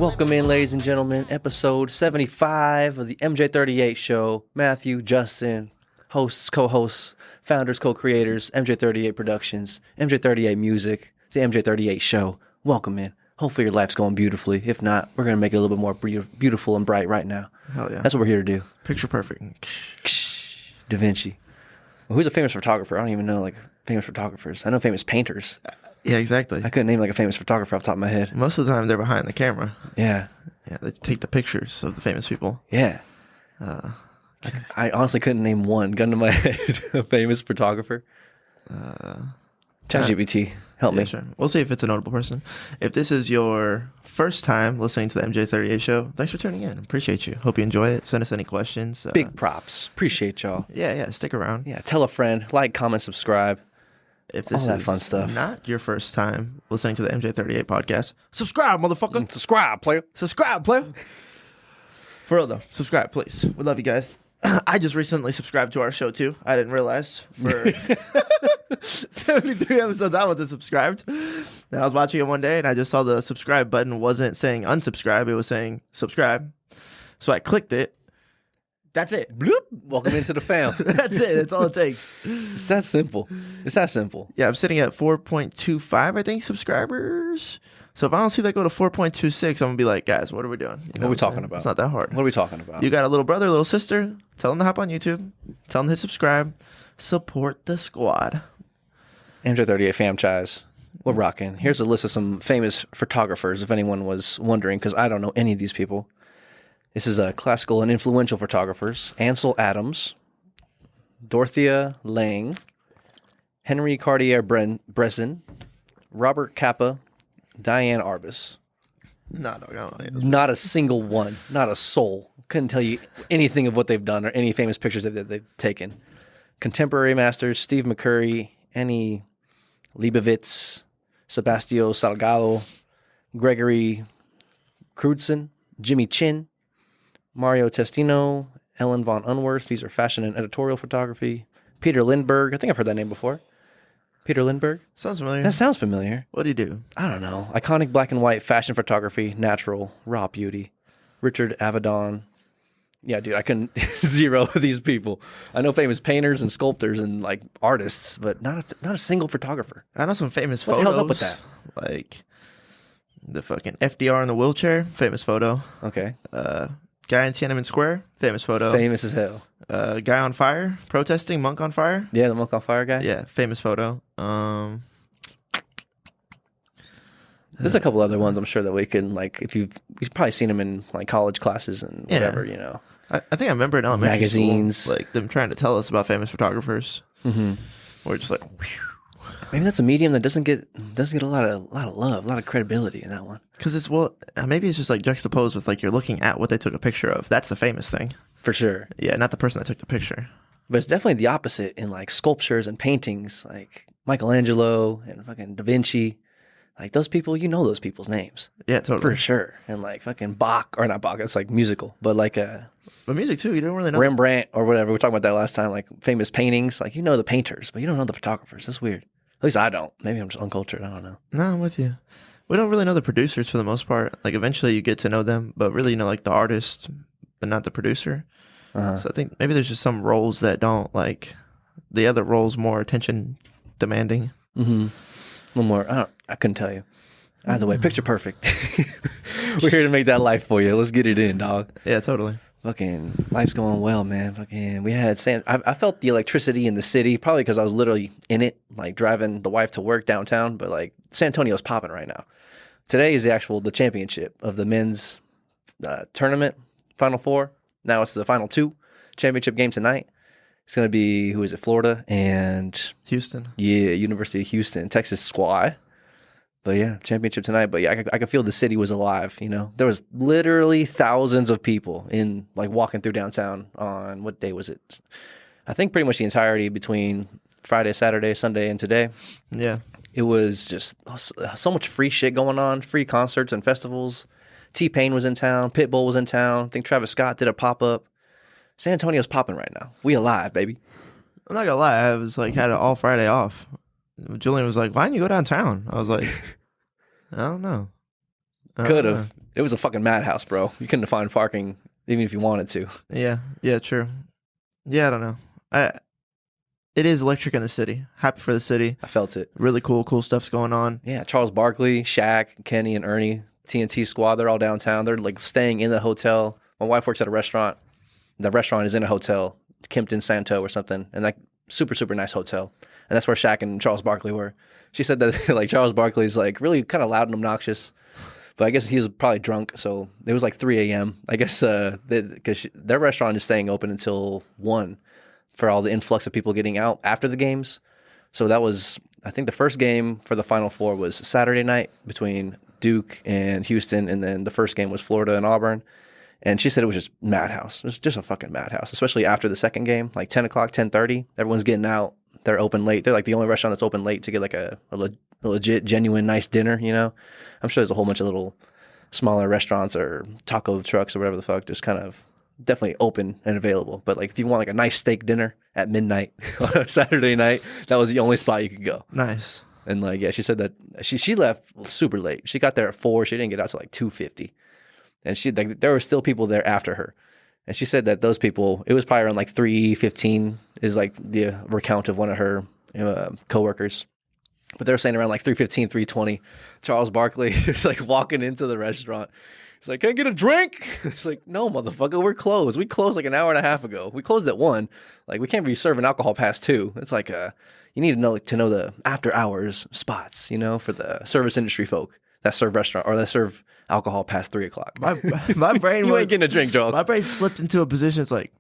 Welcome in, ladies and gentlemen, episode 75 of the MJ38 show. Matthew, Justin, hosts, co-hosts, founders, co-creators, MJ38 Productions, MJ38 Music, the MJ38 show. Welcome in. Hopefully your life's going beautifully. If not, we're going to make it a little bit more beautiful and bright right now. Hell yeah. That's what we're here to do. Picture perfect. Da Vinci. Well, who's a famous photographer? I don't even know, like, famous photographers. I know famous painters. Yeah, exactly. I couldn't name, like, a famous photographer off the top of my head. Most of the time, they're behind the camera. Yeah. Yeah, they take the pictures of the famous people. Yeah. I honestly couldn't name one. Gun to my head. A famous photographer. ChatGPT, help me. Sure. We'll see if it's a notable person. If this is your first time listening to the MJ38 show, thanks for tuning in. Appreciate you. Hope you enjoy it. Send us any questions. Big props. Appreciate y'all. Yeah. Stick around. Yeah, tell a friend. Like, comment, subscribe. If this all that is fun stuff. Not your first time listening to the MJ38 podcast, subscribe, motherfucker. Subscribe, player. Subscribe, player. For real, though. Subscribe, please. We love you guys. I just recently subscribed to our show, too. I didn't realize. For 73 episodes, I wasn't subscribed. And I was watching it one day, and I just saw the subscribe button wasn't saying unsubscribe. It was saying subscribe. So I clicked it. That's it. Bloop. Welcome into the fam. That's it. That's all it takes. It's that simple. It's that simple. Yeah, I'm sitting at 4.25, I think, subscribers. So if I don't see that go to 4.26, I'm going to be like, guys, what are we doing? What are we talking about? It's not that hard. What are we talking about? You got a little brother, little sister. Tell them to hop on YouTube. Tell them to hit subscribe. Support the squad. MJ38 franchise. We're rocking. Here's a list of some famous photographers, if anyone was wondering, because I don't know any of these people. This is classical and influential photographers. Ansel Adams, Dorothea Lange, Henry Cartier-Bresson, Robert Capa, Diane Arbus. No, dog, I don't know. Not a single one. Not a soul. Couldn't tell you anything of what they've done or any famous pictures that they've taken. Contemporary masters, Steve McCurry, Annie Leibovitz, Sebastio Salgado, Gregory Crewdson, Jimmy Chin, Mario Testino, Ellen von Unworth. These are fashion and editorial photography. Peter Lindbergh. I think I've heard that name before. Peter Lindbergh. Sounds familiar. That sounds familiar. What do you do? I don't know. Iconic black and white fashion photography, natural, raw beauty. Richard Avedon. Yeah, dude, I couldn't zero of these people. I know famous painters and sculptors and like artists, but not a single photographer. I know some famous What photos. the hell's up with that? Like the fucking FDR in the wheelchair, famous photo. Okay. Guy in Tiananmen Square, famous photo. Famous as hell. Guy on fire, protesting, monk on fire. Yeah, the monk on fire guy. Yeah, famous photo. There's a couple other ones I'm sure that we can, like, if you've probably seen them in like college classes and whatever, you know. I think I remember in elementary Magazines. school, like them trying to tell us about famous photographers. Mm-hmm. We're just like, maybe that's a medium that doesn't get a lot of love, a lot of credibility in that one. because it's maybe it's just like juxtaposed with like you're looking at what they took a picture of. That's the famous thing. For sure. Yeah, not the person that took the picture. But it's definitely the opposite in like sculptures and paintings, like Michelangelo and fucking Da Vinci. Like those people, you know those people's names. Yeah, totally. For sure. And like fucking Bach, or not Bach, it's like musical, but like But music too, you don't really know. Rembrandt or whatever. We were talking about that last time, like famous paintings. Like you know the painters, but you don't know the photographers. That's weird. At least I don't. Maybe I'm just uncultured. I don't know. No, I'm with you. We don't really know the producers for the most part. Like eventually you get to know them, but really you know like the artist, but not the producer. So I think maybe there's just some roles that don't like the other roles more attention demanding. Mm-hmm. A little more. I couldn't tell you. Either way, picture perfect. We're here to make that life for you. Let's get it in, dog. Yeah, totally. Fucking life's going well, man. Fucking we had I felt the electricity in the city, probably because I was literally in it, like driving the wife to work downtown. But like San Antonio's popping right now. Today is the championship of the men's tournament, Final Four. Now it's the Final Two championship game tonight. It's gonna be Florida and Houston. Yeah, University of Houston, Texas squad. But yeah, championship tonight. But yeah, I could feel the city was alive. You know, there was literally thousands of people in like walking through downtown on what day was it? I think pretty much the entirety between Friday, Saturday, Sunday, and today. Yeah, it was just so much free shit going on, free concerts and festivals. T-Pain was in town, Pitbull was in town. I think Travis Scott did a pop up. San Antonio's popping right now. We alive, baby. I'm not gonna lie, I was like had it all Friday off. Julian was like, "Why didn't you go downtown?" I was like, "I don't know." Could have. It was a fucking madhouse, bro. You couldn't find parking even if you wanted to. Yeah, true. Yeah, I don't know. It is electric in the city. Happy for the city. I felt it. Really cool stuff's going on. Yeah, Charles Barkley, Shaq, Kenny, and Ernie, TNT squad, they're all downtown. They're like staying in the hotel. My wife works at a restaurant. The restaurant is in a hotel, Kimpton Santo or something, and like super, super nice hotel. And that's where Shaq and Charles Barkley were. She said that like Charles Barkley's like really kind of loud and obnoxious, but I guess he was probably drunk. So it was like 3 a.m. I guess because their restaurant is staying open until 1 for all the influx of people getting out after the games. So that was, I think the first game for the Final Four was Saturday night between Duke and Houston, and then the first game was Florida and Auburn. And she said it was just madhouse. It was just a fucking madhouse, especially after the second game, like 10 o'clock, 10:30. Everyone's getting out. They're open late. They're like the only restaurant that's open late to get like a legit, genuine, nice dinner, you know? I'm sure there's a whole bunch of little smaller restaurants or taco trucks or whatever the fuck, just kind of definitely open and available. But like if you want like a nice steak dinner at midnight on a Saturday night, that was the only spot you could go. Nice. And like, yeah, she said that she left super late. She got there at 4. She didn't get out till like 2:50. And she like there were still people there after her. And she said that those people, it was probably around like 3:15 is like the recount of one of her coworkers. But they were saying around like 3:15, 3:20, Charles Barkley is like walking into the restaurant. He's like, "Can I get a drink?" It's like, "No, motherfucker, we're closed. We closed like an hour and a half ago. We closed at 1. Like, we can't be serving alcohol past 2. It's like, you need to know the after hours spots, you know, for the service industry folk that serve restaurant or that serve alcohol past 3 o'clock. My brain You ain't getting a drink, Joel. My brain slipped into a position. It's like,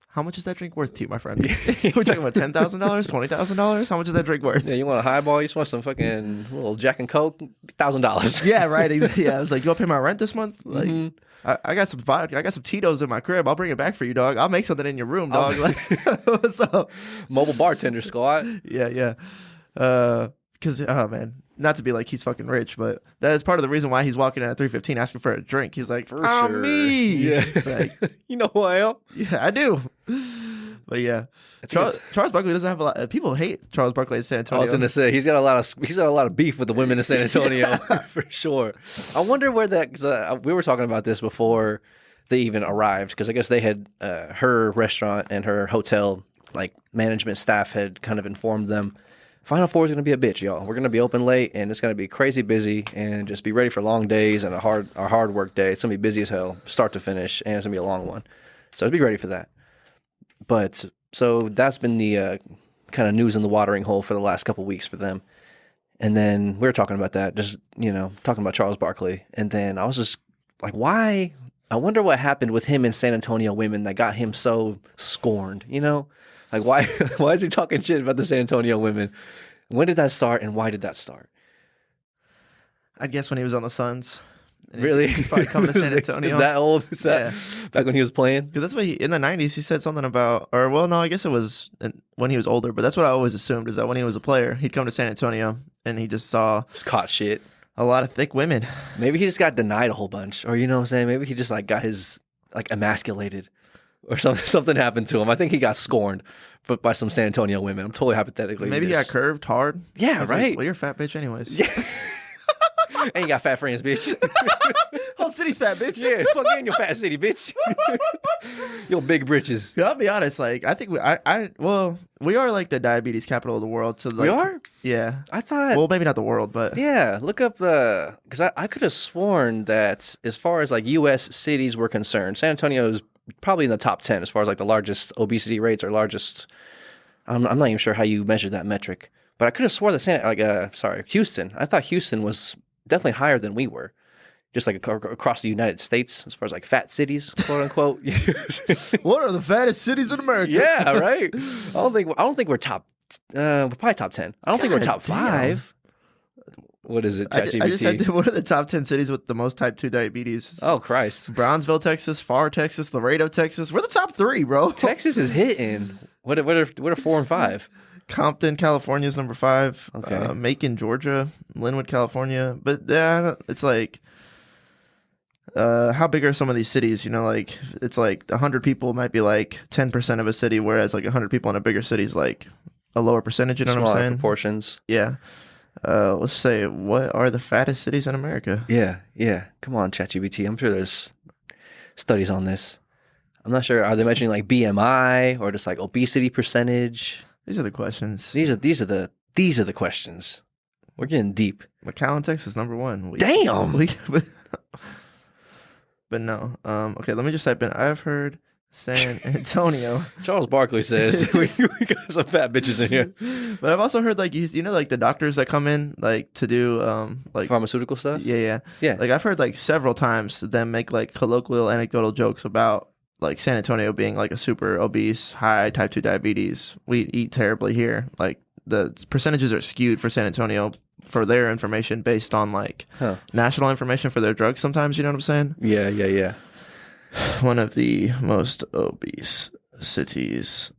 how much is that drink worth to you, my friend? We're talking about $10,000, $20,000. How much is that drink worth? Yeah, you want a highball? You just want some fucking little Jack and Coke? $1,000. Yeah, right. Yeah, I was like, you want to pay my rent this month? Like, I got some vodka. I got some Tito's in my crib. I'll bring it back for you, dog. I'll make something in your room, dog. Like, what's up? Mobile bartender squad. Yeah. Because, oh man, not to be like he's fucking rich, but that is part of the reason why he's walking in at 3:15 asking for a drink. He's like, For I'm sure. me. Yeah. It's like, You know who I am? yeah, I do. But yeah, Charles Barkley doesn't have a lot. People hate Charles Barkley in San I Antonio. was gonna say he's got a lot of beef with the women in San Antonio for sure. I wonder where that because we were talking about this before they even arrived because I guess they had her restaurant and her hotel like management staff had kind of informed them Final Four is gonna be a bitch, y'all. We're gonna be open late and it's gonna be crazy busy and just be ready for long days and a hard work day. It's gonna be busy as hell, start to finish, and it's gonna be a long one. So be ready for that. But so that's been the kind of news in the watering hole for the last couple weeks for them. And then we were talking about that, just, talking about Charles Barkley. And then I was just like, why? I wonder what happened with him and San Antonio women that got him so scorned, Like, why why is he talking shit about the San Antonio women? When did that start and why did that start? I guess when he was on the Suns. And Really? He probably come to San Antonio. Is that old? Is that back when he was playing? Because that's what in the 90s, he said something about, or well, no, I guess it was when he was older, but that's what I always assumed is that when he was a player, he'd come to San Antonio and he just saw Just caught shit. a lot of thick women. Maybe he just got denied a whole bunch. Or, you know what I'm saying? Maybe he just got his, emasculated. Or something happened to him. I think he got scorned by some San Antonio women. I'm totally hypothetically. Maybe he got curved hard. Yeah, I was right. like, well, you're a fat bitch anyways. Yeah. And you got fat friends, bitch. Whole city's fat, bitch. Yeah, fuck you in your fat city, bitch. Your big britches. Yeah, I'll be honest. Like, I think we are like the diabetes capital of the world. So like, We are? Yeah. I thought. Well, maybe not the world, but Yeah, look up because I could have sworn that as far as U.S. cities were concerned, San Antonio is probably in the top 10 as far as the largest obesity rates or largest. I'm not even sure how you measure that metric, but I could have swore that Houston. I thought Houston was definitely higher than we were, just across the United States as far as fat cities, quote unquote. what are the fattest cities in America? Yeah, right. I don't think we're top. We're probably top 10. I don't think we're top 5. What is it, ChatGPT? I just had what are the top 10 cities with the most type 2 diabetes? Oh, Christ. Brownsville, Texas, Pharr, Texas, Laredo, Texas. We're the top 3, bro. Texas is hitting. What are 4 and 5? Compton, California is number 5. Okay. Macon, Georgia. Linwood, California. But it's how big are some of these cities? It's 100 people might be 10% of a city, whereas 100 people in a bigger city is a lower percentage. You know what I'm Smaller saying? proportions. Yeah. Let's say, what are the fattest cities in America? Yeah. Come on, ChatGPT. I'm sure there's studies on this. I'm not sure. Are they mentioning like BMI or just like obesity percentage? These are the questions. These are the questions. We're getting deep. McAllen, Texas, number 1. Damn. But no. Okay, let me just type in. I've heard San Antonio. Charles Barkley says we got some fat bitches in here. But I've also heard like you know like the doctors that come in like to do like pharmaceutical stuff. Yeah. Like I've heard like several times them make like colloquial anecdotal jokes about like San Antonio being like a super obese, high type 2 diabetes. We eat terribly here. Like the percentages are skewed for San Antonio for their information based on like national information for their drugs sometimes, you know what I'm saying? Yeah. One of the most obese cities,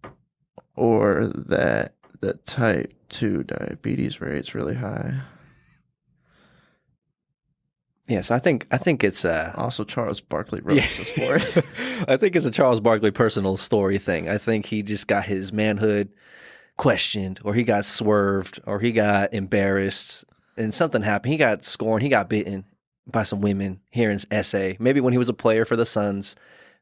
or that the type 2 diabetes rate's really high. Yeah, so I think it's also Charles Barkley wrote this for it. I think it's a Charles Barkley personal story thing. I think he just got his manhood questioned, or he got swerved, or he got embarrassed, and something happened. He got scorned. He got bitten by some women here in SA. Maybe when he was a player for the Suns.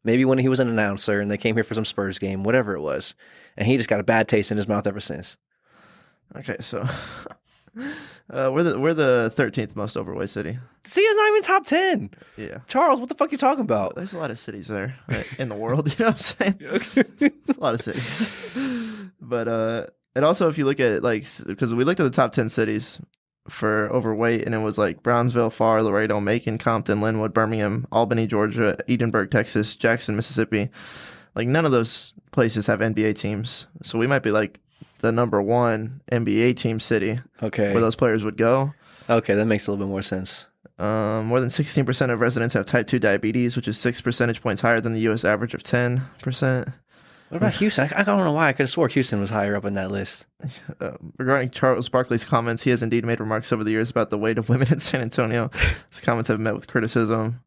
Maybe when he was an announcer and they came here for some Spurs game, whatever it was. And he just got a bad taste in his mouth ever since. Okay, so we're the 13th most overweight city. See, it's not even top 10. Yeah. Charles, what the fuck are you talking about? There's a lot of cities there in the world, you know what I'm saying? It's a lot of cities. But and also if you look at like, because we looked at the top 10 cities for overweight, and it was like Brownsville, Pharr, Laredo, Macon, Compton, Linwood, Birmingham, Albany, Georgia, Edinburgh, Texas, Jackson, Mississippi. Like none of those places have NBA teams, so we might be like the number 1 NBA team city. Okay, where those players would go. Okay, that makes a little bit more sense. More than 16% of residents have type 2 diabetes, which is 6 percentage points higher than the U.S. average of 10%. What about Houston? I don't know why. I could have swore Houston was higher up in that list. Regarding Charles Barkley's comments, he has indeed made remarks over the years about the weight of women in San Antonio. His comments have met with criticism.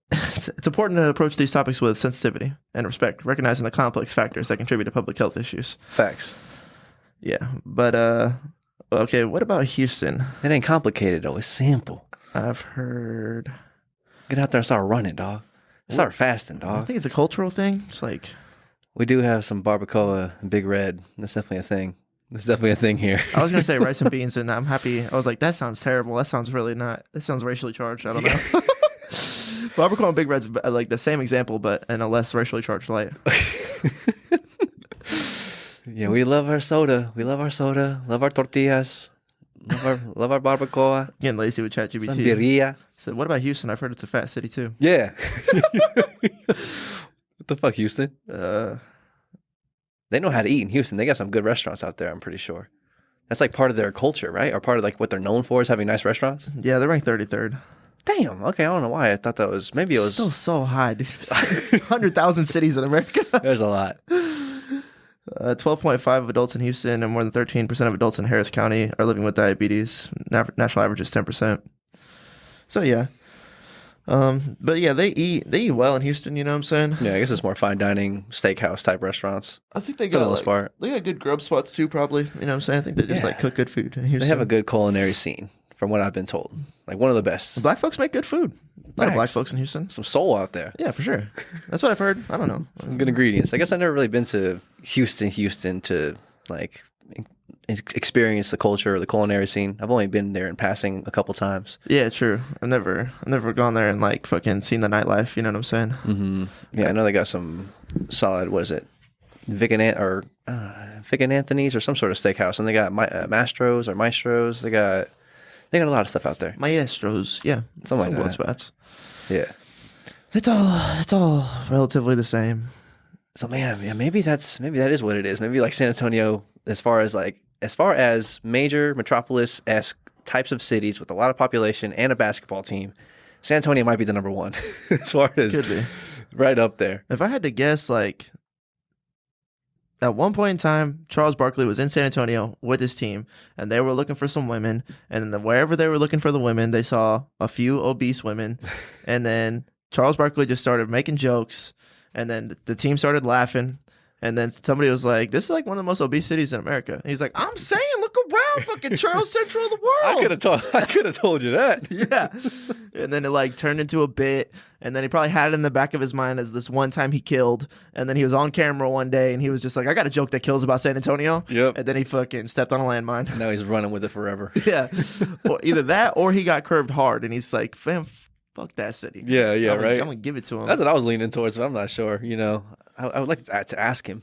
It's important to approach these topics with sensitivity and respect, recognizing the complex factors that contribute to public health issues. Facts. Yeah, but okay, what about Houston? It ain't complicated, though. It's simple. I've heard... Get out there and start running, dog. Start fasting, dog. I think it's a cultural thing. It's like... We do have some barbacoa and Big Red. That's definitely a thing. That's definitely a thing here. I was going to say rice and beans, and I'm happy. I was like, that sounds terrible. That sounds really not... That sounds racially charged. I don't know. Barbacoa and Big Red's like the same example, but in a less racially charged light. Yeah, we love our soda. Love our tortillas. Love our barbacoa. Getting lazy with ChatGPT. Some birria. So what about Houston? I've heard it's a fat city too. Yeah. What the fuck, Houston? They know how to eat in Houston. They got some good restaurants out there, I'm pretty sure. That's like part of their culture, right? Or part of like what they're known for is having nice restaurants? Yeah, they're ranked 33rd. Damn. Okay, I don't know why. I thought that was... Maybe it was... Still so high, dude. 100,000 cities in America. There's a lot. 12.5 of adults in Houston and more than 13% of adults in Harris County are living with diabetes. National average is 10%. So yeah. But yeah, they eat well in Houston, you know what I'm saying? Yeah, I guess it's more fine dining, steakhouse type restaurants. I think they for the got most part. They got good grub spots too, probably. You know what I'm saying? I think they just like cook good food in Houston. They have a good culinary scene, from what I've been told. Like one of the best. Black folks make good food. A lot of black folks in Houston. Some soul out there. Yeah, for sure. That's what I've heard. I don't know. Some good ingredients. I guess I've never really been to Houston to like experience the culture or the culinary scene. I've only been there in passing a couple times. Yeah, true. I've never gone there and like fucking seen the nightlife. You know what I'm saying? Mm-hmm. Yeah, I know they got some solid. What is it? Vic and Anthony's or some sort of steakhouse, and they got Mastros or Maestros. They got a lot of stuff out there. Maestros, yeah, some like that. Spots. Yeah, it's all relatively the same. So man, yeah, maybe that is what it is. Maybe like San Antonio, as far as major metropolis-esque types of cities with a lot of population and a basketball team, San Antonio might be the number one as far as could be right up there. If I had to guess, like at one point in time, Charles Barkley was in San Antonio with his team, and they were looking for some women, and then wherever they were looking for the women, they saw a few obese women, and then Charles Barkley just started making jokes. And then the team started laughing. And then somebody was like, this is like one of the most obese cities in America. And he's like, I'm saying, look fuck around, fucking Charles Central of the world. I could have told you that. Yeah. And then it like turned into a bit, and then he probably had it in the back of his mind as this one time he killed, and then he was on camera one day and he was just like, I got a joke that kills about San Antonio. Yep. And then he fucking stepped on a landmine. Now he's running with it forever. Yeah. Or either that or he got curved hard and he's like, fam, fuck that city. Yeah, right. I'm gonna give it to him. That's what I was leaning towards, but I'm not sure. I would like to ask him,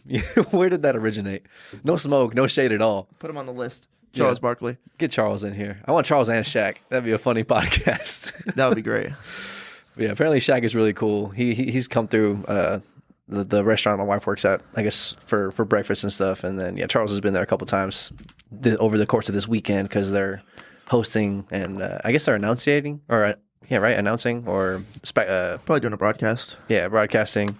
where did that originate? No smoke, no shade at all. Put him on the list. Charles Barkley. Get Charles in here. I want Charles and Shaq. That'd be a funny podcast. That would be great. But yeah, apparently Shaq is really cool. He's come through the restaurant my wife works at, I guess, for breakfast and stuff. And then, Charles has been there a couple times over the course of this weekend because they're hosting and I guess they're announcing or announcing or probably doing a broadcast. Yeah, broadcasting.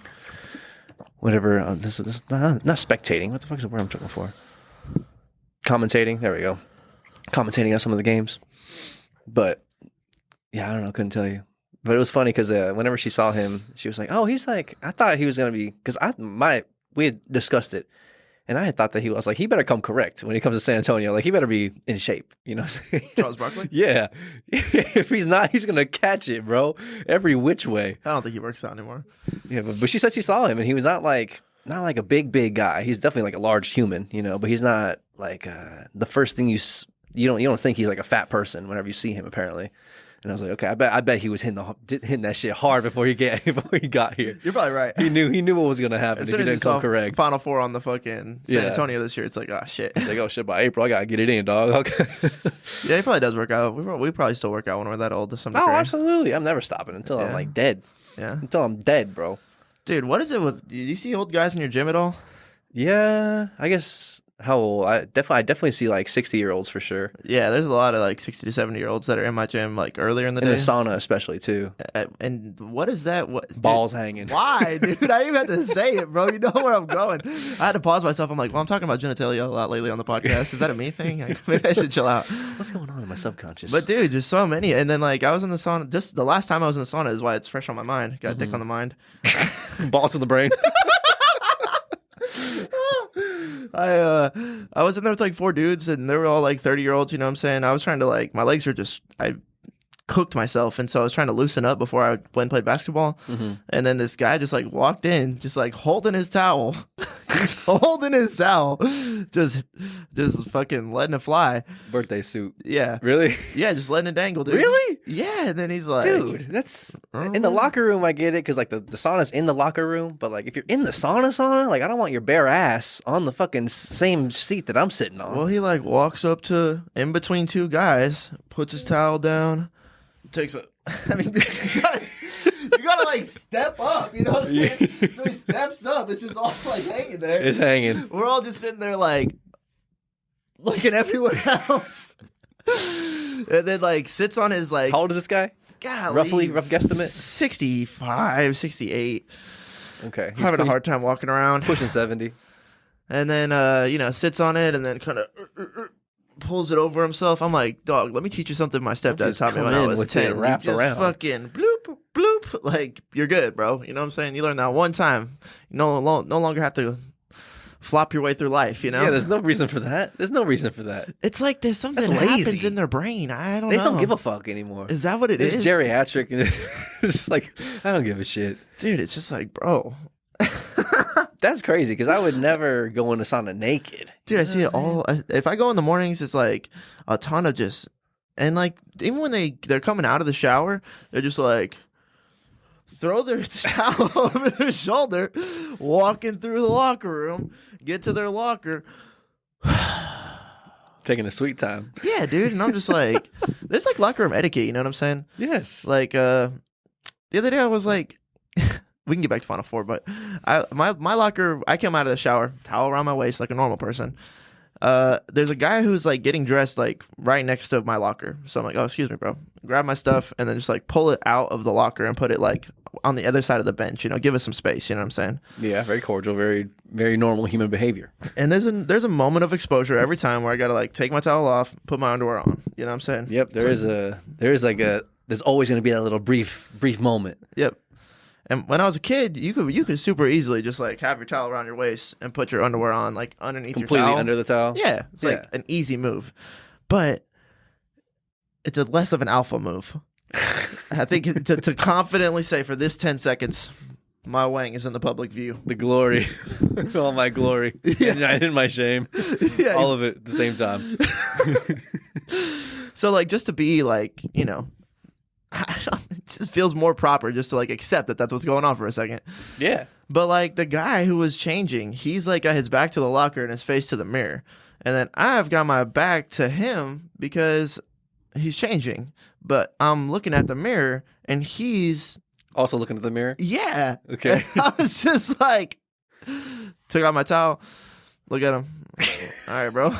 Whatever. This not spectating. What the fuck is the word I'm looking for? Commentating. There we go. Commentating on some of the games. But yeah, I don't know. Couldn't tell you. But it was funny because whenever she saw him, she was like, "Oh, he's like." I thought he was gonna be because we had discussed it, and I had thought that he was like, he better come correct when he comes to San Antonio. Like he better be in shape. You know what I'm saying? Charles Barkley. Yeah. If he's not, he's gonna catch it, bro. Every which way. I don't think he works out anymore. Yeah, but she said she saw him, and he was not like a big guy. He's definitely like a large human, but he's not like the first thing you don't think he's like a fat person whenever you see him apparently. And I was like, okay, I bet he was hitting that shit hard before he got here. You're probably right. He knew what was gonna happen if he didn't come correct. Final Four on the fucking San Antonio this year. It's like, oh shit. He's like, oh shit, by April I gotta get it in, dog. Okay. Yeah, he probably does work out. We probably still work out when we're that old to some degree. Oh, absolutely. I'm never stopping until I'm like dead. Yeah. Until I'm dead, bro. Dude, what is it with? Do you see old guys in your gym at all? Yeah, I guess. How old? I definitely see like 60-year-olds for sure. Yeah, there's a lot of like 60 to 70-year-olds that are in my gym like earlier in the day. In the sauna especially too. And what is that? Balls hanging. Why, dude? I didn't even have to say it, bro. You know where I'm going. I had to pause myself. I'm like, well, I'm talking about genitalia a lot lately on the podcast. Is that a me thing? Maybe I should chill out. What's going on in my subconscious? But dude, just so many. And then like I was in the sauna. Just the last time I was in the sauna is why it's fresh on my mind. Got dick on the mind. Balls in the brain. I was in there with like 4 dudes and they were all like 30-year-olds, you know what I'm saying? I was trying to like, my legs were just, I cooked myself. And so I was trying to loosen up before I went and played basketball. Mm-hmm. And then this guy just like walked in, just like holding his towel. He's holding his towel. Just fucking letting it fly. Birthday suit. Yeah. Really? Yeah, just letting it dangle, dude. Really? Yeah. And then he's like, dude, that's in the locker room. I get it because like the sauna's in the locker room. But like if you're in the sauna, like I don't want your bare ass on the fucking same seat that I'm sitting on. Well, he like walks up to in between 2 guys, puts his towel down, takes a. I mean, you gotta like step up, you know what I'm saying? Yeah. So he steps up. It's just all like hanging there. It's hanging. We're all just sitting there like looking everywhere else. And then like sits on his like. How old is this guy? Golly, rough guesstimate. 65, 68. Okay, he's having a hard time walking around. Pushing 70. And then sits on it and then kind of. Pulls it over himself. I'm like, dog, let me teach you something my stepdad taught me when I was 10. Wrapped around. Fucking bloop, bloop. Like, you're good, bro. You know what I'm saying? You learn that one time. You no longer have to flop your way through life, you know? Yeah, there's no reason for that. It's like there's something that happens in their brain. I don't know. They just don't give a fuck anymore. Is that what it is? It's geriatric. And it's like, I don't give a shit. Dude, it's just like, bro. That's crazy because I would never go in the sauna naked. Dude, I see it all. If I go in the mornings, it's like a ton of just, and like even when they're coming out of the shower, they're just like throw their towel over their shoulder, walking through the locker room, get to their locker, taking a sweet time. Yeah, dude, and I'm just like, there's like locker room etiquette. You know what I'm saying? Yes. Like the other day, I was like. We can get back to Final Four, but my locker, I came out of the shower, towel around my waist like a normal person. There's a guy who's like getting dressed like right next to my locker. So I'm like, oh, excuse me, bro. Grab my stuff and then just like pull it out of the locker and put it like on the other side of the bench, give us some space, you know what I'm saying? Yeah, very cordial, very, very normal human behavior. And there's a moment of exposure every time where I got to like take my towel off, put my underwear on, you know what I'm saying? Yep, there's always going to be that little brief moment. Yep. And when I was a kid, you could super easily just like have your towel around your waist and put your underwear on like underneath your towel. Completely under the towel? Yeah. It's like an easy move. But it's a less of an alpha move. I think to confidently say for this 10 seconds, my wang is in the public view. The glory. All my glory. And in my shame. Yeah, all of it at the same time. So like just to be like, you know, it just feels more proper just to like accept that that's what's going on for a second. Yeah. But like the guy who was changing, he's like got his back to the locker and his face to the mirror. And then I've got my back to him because he's changing. But I'm looking at the mirror and he's also looking at the mirror? Yeah. Okay. I was just like, took out my towel, look at him. All right, bro.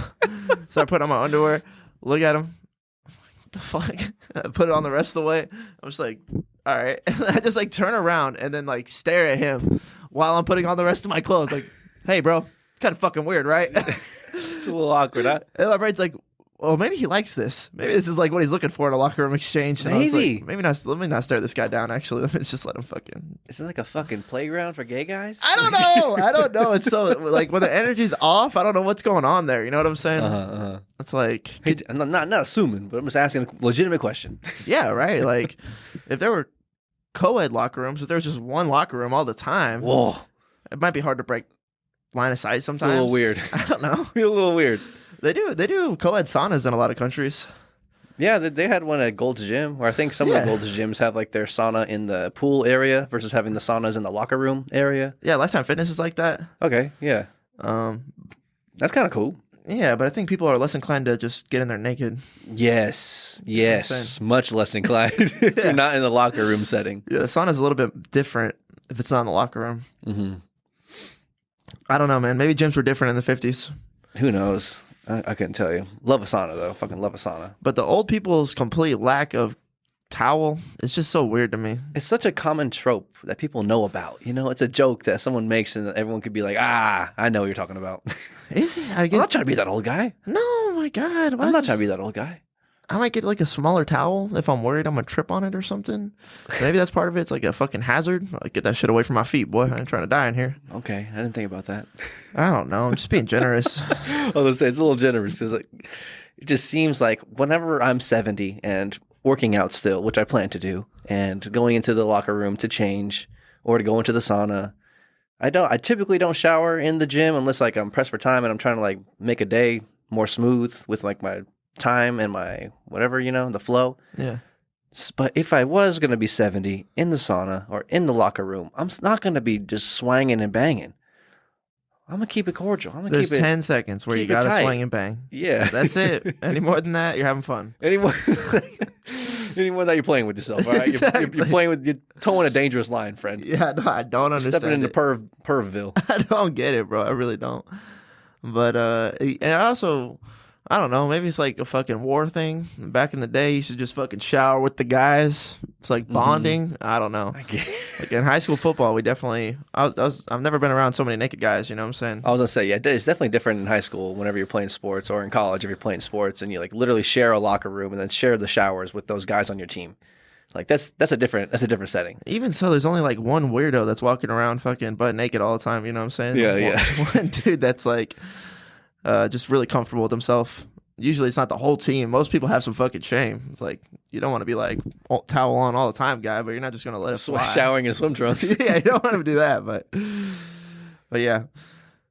So I put on my underwear, look at him. What the fuck? I put it on the rest of the way. I was like, all right. And I just like turn around and then like stare at him while I'm putting on the rest of my clothes. Like, hey, bro, kind of fucking weird, right? It's a little awkward, huh? And my brain's like, well, maybe he likes this. Maybe this is like what he's looking for in a locker room exchange. And Maybe. Like, maybe not. Let me not stare this guy down. Actually, let me just let him fucking. Is it like a fucking playground for gay guys? I don't know. It's so like when the energy's off, I don't know what's going on there. You know what I'm saying? It's like I'm not assuming, but I'm just asking a legitimate question. Yeah, right. Like if there were co-ed locker rooms, if there was just one locker room all the time, whoa, it might be hard to break line of sight sometimes. It's a little weird. I don't know. A little weird. They do co-ed saunas in a lot of countries. Yeah, they had one at Gold's Gym, where I think some of the Gold's Gyms have like their sauna in the pool area versus having the saunas in the locker room area. Yeah, Lifetime Fitness is like that. Okay, yeah. That's kind of cool. Yeah, but I think people are less inclined to just get in there naked. Yes, much less inclined if you're not in the locker room setting. Yeah, the sauna's a little bit different if it's not in the locker room. Mm-hmm. I don't know, man. Maybe gyms were different in the 50s. Who knows? I couldn't tell you. Love a sauna, though. Fucking love a sauna. But the old people's complete lack of towel is just so weird to me. It's such a common trope that people know about. You know, it's a joke that someone makes and everyone could be like, I know what you're talking about. Is it? I'm not trying to be that old guy. No, my God. I'm not trying to be that old guy. I might get like a smaller towel if I'm worried I'm going to trip on it or something. Maybe that's part of it. It's like a fucking hazard. Like, get that shit away from my feet, boy. I ain't trying to die in here. Okay. I didn't think about that. I don't know. I'm just being generous. I was going to say, it's a little generous because like, it just seems like whenever I'm 70 and working out still, which I plan to do, and going into the locker room to change or to go into the sauna, I typically don't shower in the gym unless like I'm pressed for time and I'm trying to like make a day more smooth with like my time and my whatever, you know, the flow. Yeah. But if I was going to be 70 in the sauna or in the locker room, I'm not going to be just swanging and banging. I'm going to keep it cordial. I'm going to keep it. There's 10 seconds where you got to swing and bang. Yeah. That's it. Any more than that, you're having fun. Any more that you're playing with yourself, all right? Exactly. You're towing a dangerous line, friend. Yeah, no, I don't understand. Stepping into Pervville. I don't get it, bro. I really don't. But and I also, I don't know, maybe it's like a fucking war thing. Back in the day, you should just fucking shower with the guys. It's like bonding. I don't know. Like in high school football, we definitely, I've never been around so many naked guys, you know what I'm saying? I was going to say, yeah, it's definitely different in high school whenever you're playing sports, or in college if you're playing sports, and you like literally share a locker room and then share the showers with those guys on your team. Like that's a different setting. Even so, there's only like one weirdo that's walking around fucking butt naked all the time, you know what I'm saying? Yeah. One dude that's like just really comfortable with himself. Usually it's not the whole team. Most people have some fucking shame. It's like, you don't want to be like towel on all the time, guy, but you're not just going to let it fly. Showering in swim trunks. Yeah, you don't want to do that, but yeah.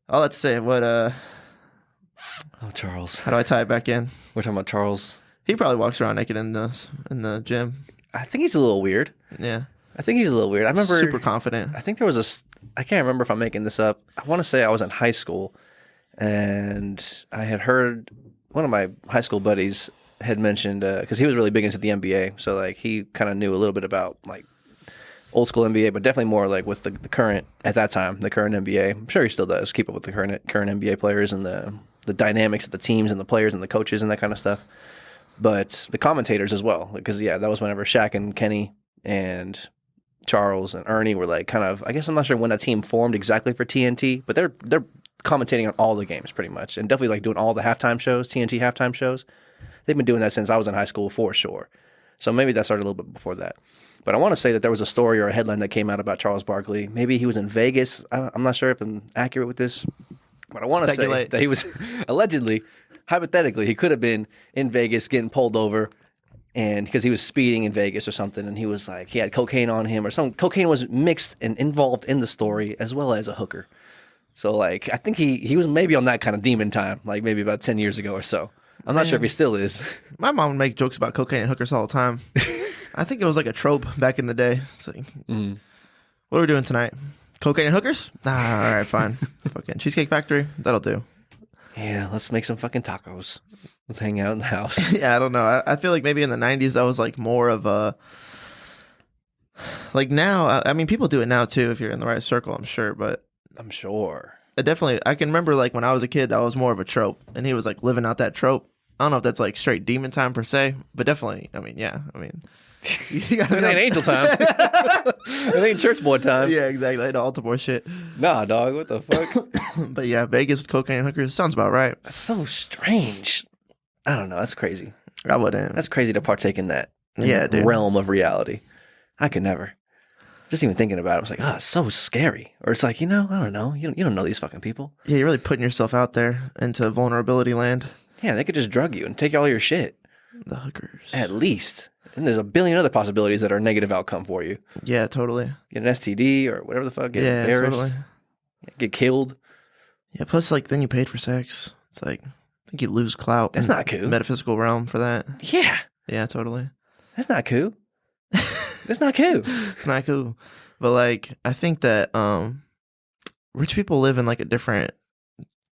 All that to say, oh, Charles. How do I tie it back in? We're talking about Charles. He probably walks around naked in the gym. I think he's a little weird. Yeah. I think he's a little weird. I remember super confident. I think there was I can't remember if I'm making this up. I want to say I was in high school and I had heard one of my high school buddies had mentioned, because he was really big into the NBA, so like he kind of knew a little bit about like old school NBA, but definitely more like with the current, at that time, the current NBA. I'm sure he still does keep up with the current NBA players and the dynamics of the teams and the players and the coaches and that kind of stuff. But the commentators as well, because that was whenever Shaq and Kenny and Charles and Ernie were like kind of, I guess I'm not sure when that team formed exactly for TNT, but they're commentating on all the games pretty much, and definitely like doing all the halftime shows, TNT halftime shows. They've been doing that since I was in high school for sure. So maybe that started a little bit before that. But I want to say that there was a story or a headline that came out about Charles Barkley. Maybe he was in Vegas. I'm not sure if I'm accurate with this. But I want to say that he was allegedly, hypothetically, he could have been in Vegas getting pulled over, and because he was speeding in Vegas or something, and he was like, he had cocaine on him or something. Cocaine was mixed and involved in the story as well as a hooker. So like, I think he was maybe on that kind of demon time, like maybe about 10 years ago or so. I'm not sure if he still is. My mom would make jokes about cocaine and hookers all the time. I think it was like a trope back in the day. It's like, what are we doing tonight? Cocaine and hookers? All right, fine. Fucking Cheesecake Factory? That'll do. Yeah, let's make some fucking tacos. Let's hang out in the house. Yeah, I don't know. I feel like maybe in the 90s that was like more of a... Like now, I mean, people do it now too if you're in the right circle, I'm sure, but... I'm sure. Definitely, I can remember like when I was a kid, that was more of a trope, and he was like living out that trope. I don't know if that's like straight demon time per se, but definitely, I mean, yeah, I mean... It ain't angel time. It ain't church boy time. Yeah, exactly. Like the altar boy shit. Nah, dog. What the fuck? But yeah, Vegas with cocaine and hookers sounds about right. That's so strange. I don't know. That's crazy. I wouldn't. That's crazy to partake in that dude. realm of reality. I could never. Just even thinking about it, I was like, oh, it's so scary. Or it's like, I don't know. You don't know these fucking people. Yeah, you're really putting yourself out there into vulnerability land. Yeah, they could just drug you and take all your shit. The hookers. At least. And there's a billion other possibilities that are a negative outcome for you. Yeah, totally. Get an STD or whatever the fuck. Get embarrassed. Totally. Get killed. Yeah, plus, like, then you paid for sex. It's like, I think you lose clout. That's not cool. Metaphysical realm for that. Yeah. Yeah, totally. That's not cool. That's not cool. It's not cool. But, like, I think that rich people live in, like, a different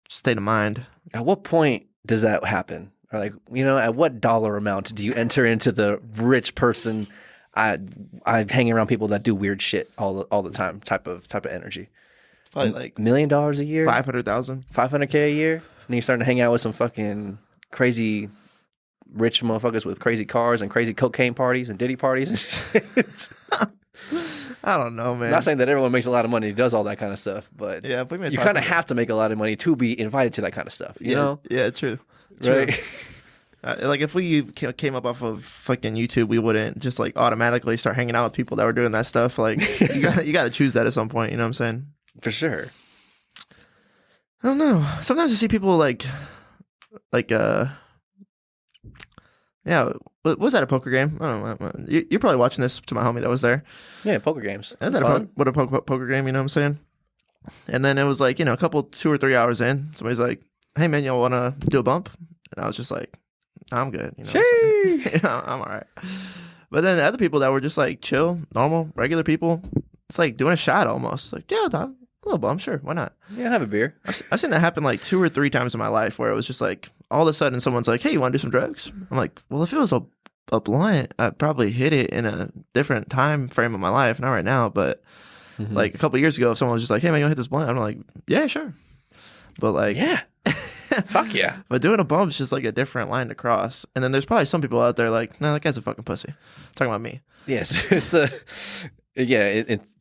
state of mind. At what point does that happen? Or like, at what dollar amount do you enter into the rich person? I hang around people that do weird shit all the time. Type of energy. Probably like $1 million a year, 500,000, 500K a year. And then you're starting to hang out with some fucking crazy rich motherfuckers with crazy cars and crazy cocaine parties and Diddy parties and shit. I don't know, man. I'm not saying that everyone makes a lot of money and does all that kind of stuff, but yeah, you kind of have to make a lot of money to be invited to that kind of stuff. You know? Yeah, true. Right. Like if we came up off of fucking YouTube, we wouldn't just like automatically start hanging out with people that were doing that stuff. Like you got to choose that at some point. You know what I'm saying? For sure. I don't know. Sometimes I see people yeah. Was that a poker game? I don't know. You're probably watching this to my homie that was there. Yeah, poker games. Is that a poker game? You know what I'm saying? And then it was like, a couple 2 or 3 hours in, somebody's like, "Hey man, y'all want to do a bump?" And I was just like, "I'm good." I'm all right. But then the other people that were just like chill, normal, regular people, it's like doing a shot almost. Like, yeah, dog, a little bump, sure, why not? Yeah, have a beer. I've seen that happen like 2 or 3 times in my life where it was just like all of a sudden someone's like, "Hey, you want to do some drugs?" I'm like, well, if it was a blunt, I'd probably hit it in a different time frame of my life, not right now, but like a couple of years ago, if someone was just like, "Hey man, you want to hit this blunt?" I'm like, "Yeah, sure." But like, yeah. Fuck yeah. But doing a bump is just like a different line to cross. And then there's probably some people out there like, "No, that guy's a fucking pussy." Talking about me. Yes. It's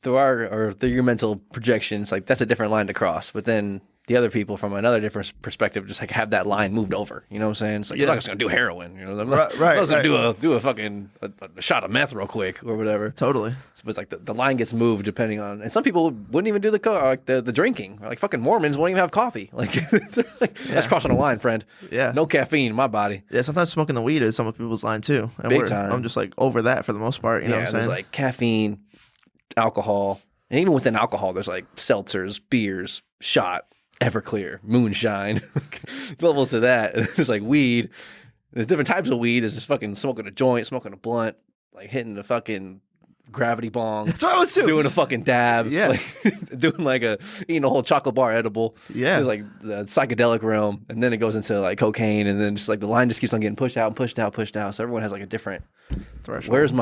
through your mental projections, like that's a different line to cross. But then the other people from another different perspective just like have that line moved over. You know what I'm saying? It's like, I'm not just going to do heroin. I'm not just going to do a fucking a shot of meth real quick or whatever. Totally. So it's like the line gets moved depending on, and some people wouldn't even do the drinking. Like fucking Mormons won't even have coffee. Like, that's crossing a line, friend. Yeah. No caffeine in my body. Yeah. Sometimes smoking the weed is some people's line too. And Big time. I'm just like over that for the most part. You know what I'm saying? There's like caffeine, alcohol, and even within alcohol, there's like seltzers, beers, shot, Everclear, moonshine, levels to that. There's like weed. There's different types of weed. There's just fucking smoking a joint, smoking a blunt, like hitting the fucking gravity bong. That's what I was doing a fucking dab. Yeah. Like, doing eating a whole chocolate bar edible. Yeah. It's like the psychedelic realm. And then it goes into like cocaine. And then just like the line just keeps on getting pushed out and pushed out, pushed out. So everyone has like a different threshold. Where's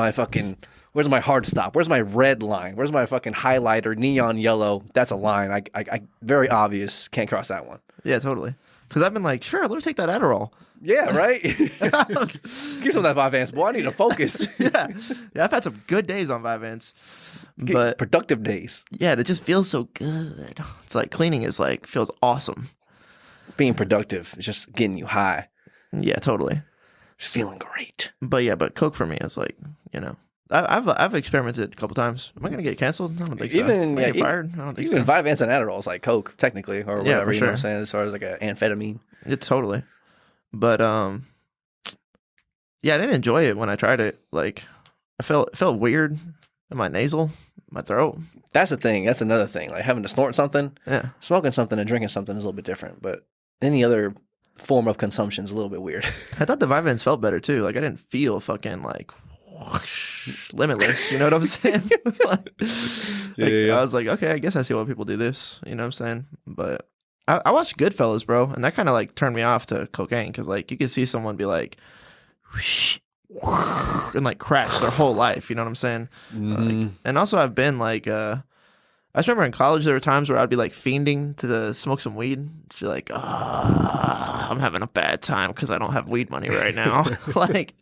my hard stop? Where's my red line? Where's my fucking highlighter, neon yellow? That's a line. I very obvious. Can't cross that one. Yeah, totally. Because I've been like, sure, let me take that Adderall. Yeah, right? Give some of that Vyvanse, boy. I need to focus. Yeah, I've had some good days on Vyvanse. But productive days. Yeah, it just feels so good. It's like cleaning is like, feels awesome. Being productive is just getting you high. Yeah, totally. Just feeling great. But Coke for me is like, I've experimented a couple times. Am I gonna get canceled? I don't think so. Even Am I get fired? I don't think even so. Vyvanse and Adderall is like coke technically, or Yeah, whatever. for You know what I'm sure. saying? As far as like an amphetamine. It's totally. But yeah, I didn't enjoy it when I tried it. Like, it felt weird in my nasal, my throat. That's the thing. That's another thing. Like having to snort something, Yeah. smoking something, and drinking something is a little bit different. But any other form of consumption is a little bit weird. I thought the Vyvanse felt better too. Like, I didn't feel fucking like whoosh, limitless. You know what I'm saying? Yeah. I was like, okay, I guess I see why people do this. You know what I'm saying? But I watched Goodfellas, bro, and that kind of like turned me off to cocaine because like you could see someone be like, whoosh, whoosh, and like crash their whole life. You know what I'm saying? Like, and also I've been like, I just remember in college there were times where I'd be like fiending to smoke some weed. She's like, I'm having a bad time because I don't have weed money right now. Like,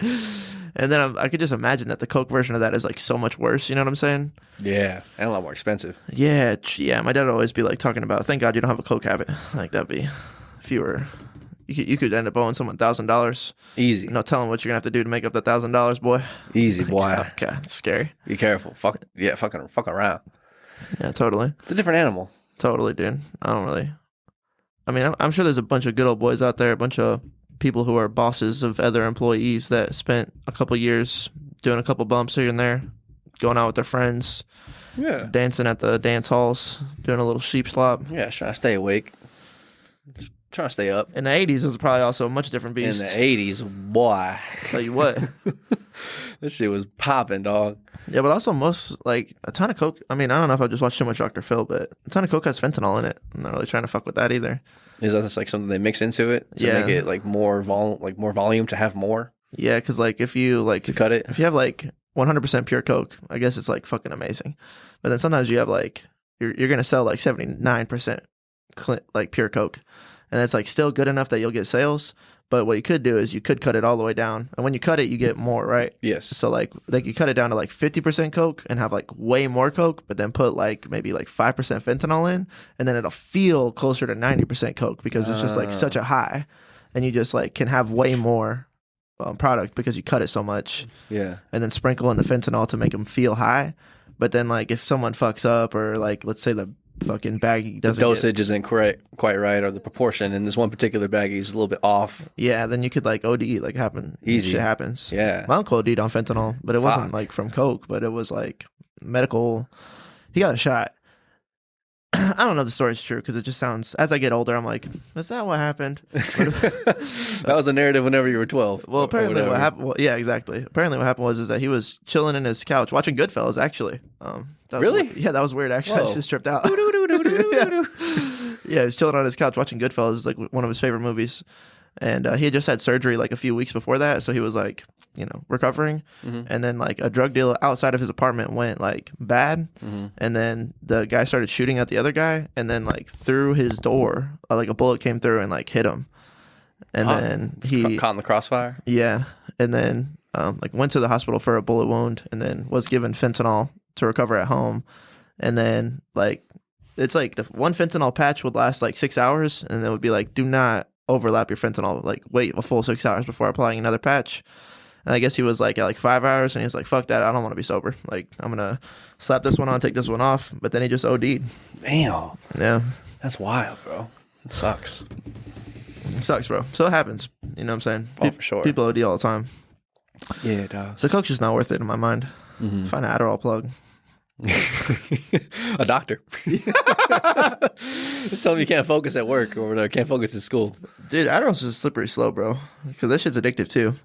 and then I could just imagine that the coke version of that is like so much worse. You know what I'm saying? Yeah, and a lot more expensive. Yeah. My dad would always be like talking about, thank God you don't have a coke habit. Like that'd be, if you were, you could end up owing someone $1,000. Easy. No telling what you're gonna have to do to make up that $1,000, boy. Easy, Like, boy. oh, God, it's scary. Be careful. Fuck around. Yeah, totally. It's a different animal. Totally, dude. I don't really. I mean, I'm sure there's a bunch of good old boys out there, a bunch of people who are bosses of other employees that spent a couple years doing a couple bumps here and there, going out with their friends, Yeah. dancing at the dance halls, doing a little sheep slop. Yeah, trying to stay awake. Trying to stay up. In the 80s, it was probably also a much different beast. In the 80s, boy. Tell you what. This shit was popping, dog. Yeah, but also a ton of coke. I mean, I don't know if I just watched too much Dr. Phil, but a ton of coke has fentanyl in it. I'm not really trying to fuck with that either. Is that just like something they mix into it to Yeah. make it like more volume to have more Yeah, because like if you like to cut it? if you have like 100% pure coke, I guess it's like fucking amazing. But then sometimes you have like you're gonna sell like 79% like pure coke, and that's like still good enough that you'll get sales. But what you could do is you could cut it all the way down, and when you cut it, you get more, right? Yes. So like you cut it down to like 50% coke and have like way more coke, but then put like maybe like 5% fentanyl in, and then it'll feel closer to 90% coke because it's just like such a high, and you just like can have way more product because you cut it so much. Yeah. And then sprinkle in the fentanyl to make them feel high. But then like if someone fucks up, or like let's say the fucking baggie doesn't The dosage isn't quite right, or the proportion in this one particular baggie is a little bit off. yeah, then you could like OD, like happen. Easy. Shit happens. Yeah. My uncle OD'd on fentanyl, but it wasn't Fuck. like from coke, but it was like medical. He got a shot. I don't know if the story's true because it just sounds, as I get older, I'm like, is that what happened? That was the narrative whenever you were 12. Well, or apparently whatever. what happened. Well, yeah, exactly. Apparently what happened was that he was chilling in his couch watching Goodfellas. Actually, that was Really? weird. Yeah, that was weird. Actually, I Whoa. just tripped out. Yeah, he was chilling on his couch watching Goodfellas. It's like one of his favorite movies, and he had just had surgery like a few weeks before that, so he was like, recovering. And then like a drug deal outside of his apartment went like bad, and then the guy started shooting at the other guy, and then like through his door, like a bullet came through and like hit him, and then he Caught in the crossfire. yeah, and then like went to the hospital for a bullet wound, and then was given fentanyl to recover at home, and then like it's like the one fentanyl patch would last like 6 hours, and it would be like, do not overlap your fentanyl, like wait a full 6 hours before applying another patch. And I guess he was like at like 5 hours, and he's like, fuck that, I don't want to be sober, like I'm gonna slap this one on, take this one off. But then he just OD'd. Damn. Yeah, That's wild, bro. It sucks. it sucks, bro. So it happens, you know what I'm saying? Oh, for sure. People OD all the time. Yeah, dog. So coke's just not worth it in my mind. Find an Adderall plug. A doctor. Tell me you can't focus at work or can't focus at school. Dude, Adderall's just slippery slow, bro. Because that shit's addictive too.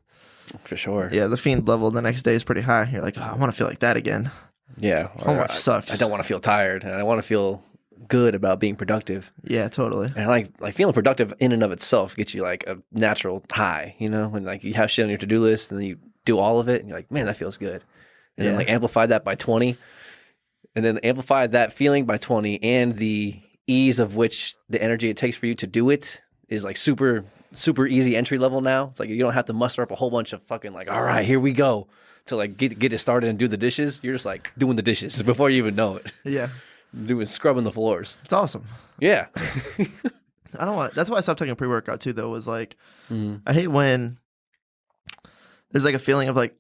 For sure. Yeah, the fiend level the next day is pretty high. You're like, oh, I want to feel like that again. Yeah. Homework sucks. I don't want to feel tired, and I want to feel good about being productive. Yeah, totally. And like feeling productive in and of itself gets you like a natural high, when like you have shit on your to-do list and then you do all of it and you're like, man, that feels good. And then like amplify that by 20. And then amplify that feeling by 20, and the ease of which the energy it takes for you to do it is like super, super easy entry level now. It's like you don't have to muster up a whole bunch of fucking like, all right, here we go, to like get it started and do the dishes. You're just like doing the dishes before you even know it. Yeah, Scrubbing the floors. it's awesome. Yeah. I don't want. That's why I stopped taking pre-workout too. Though was like, I hate when there's like a feeling of like,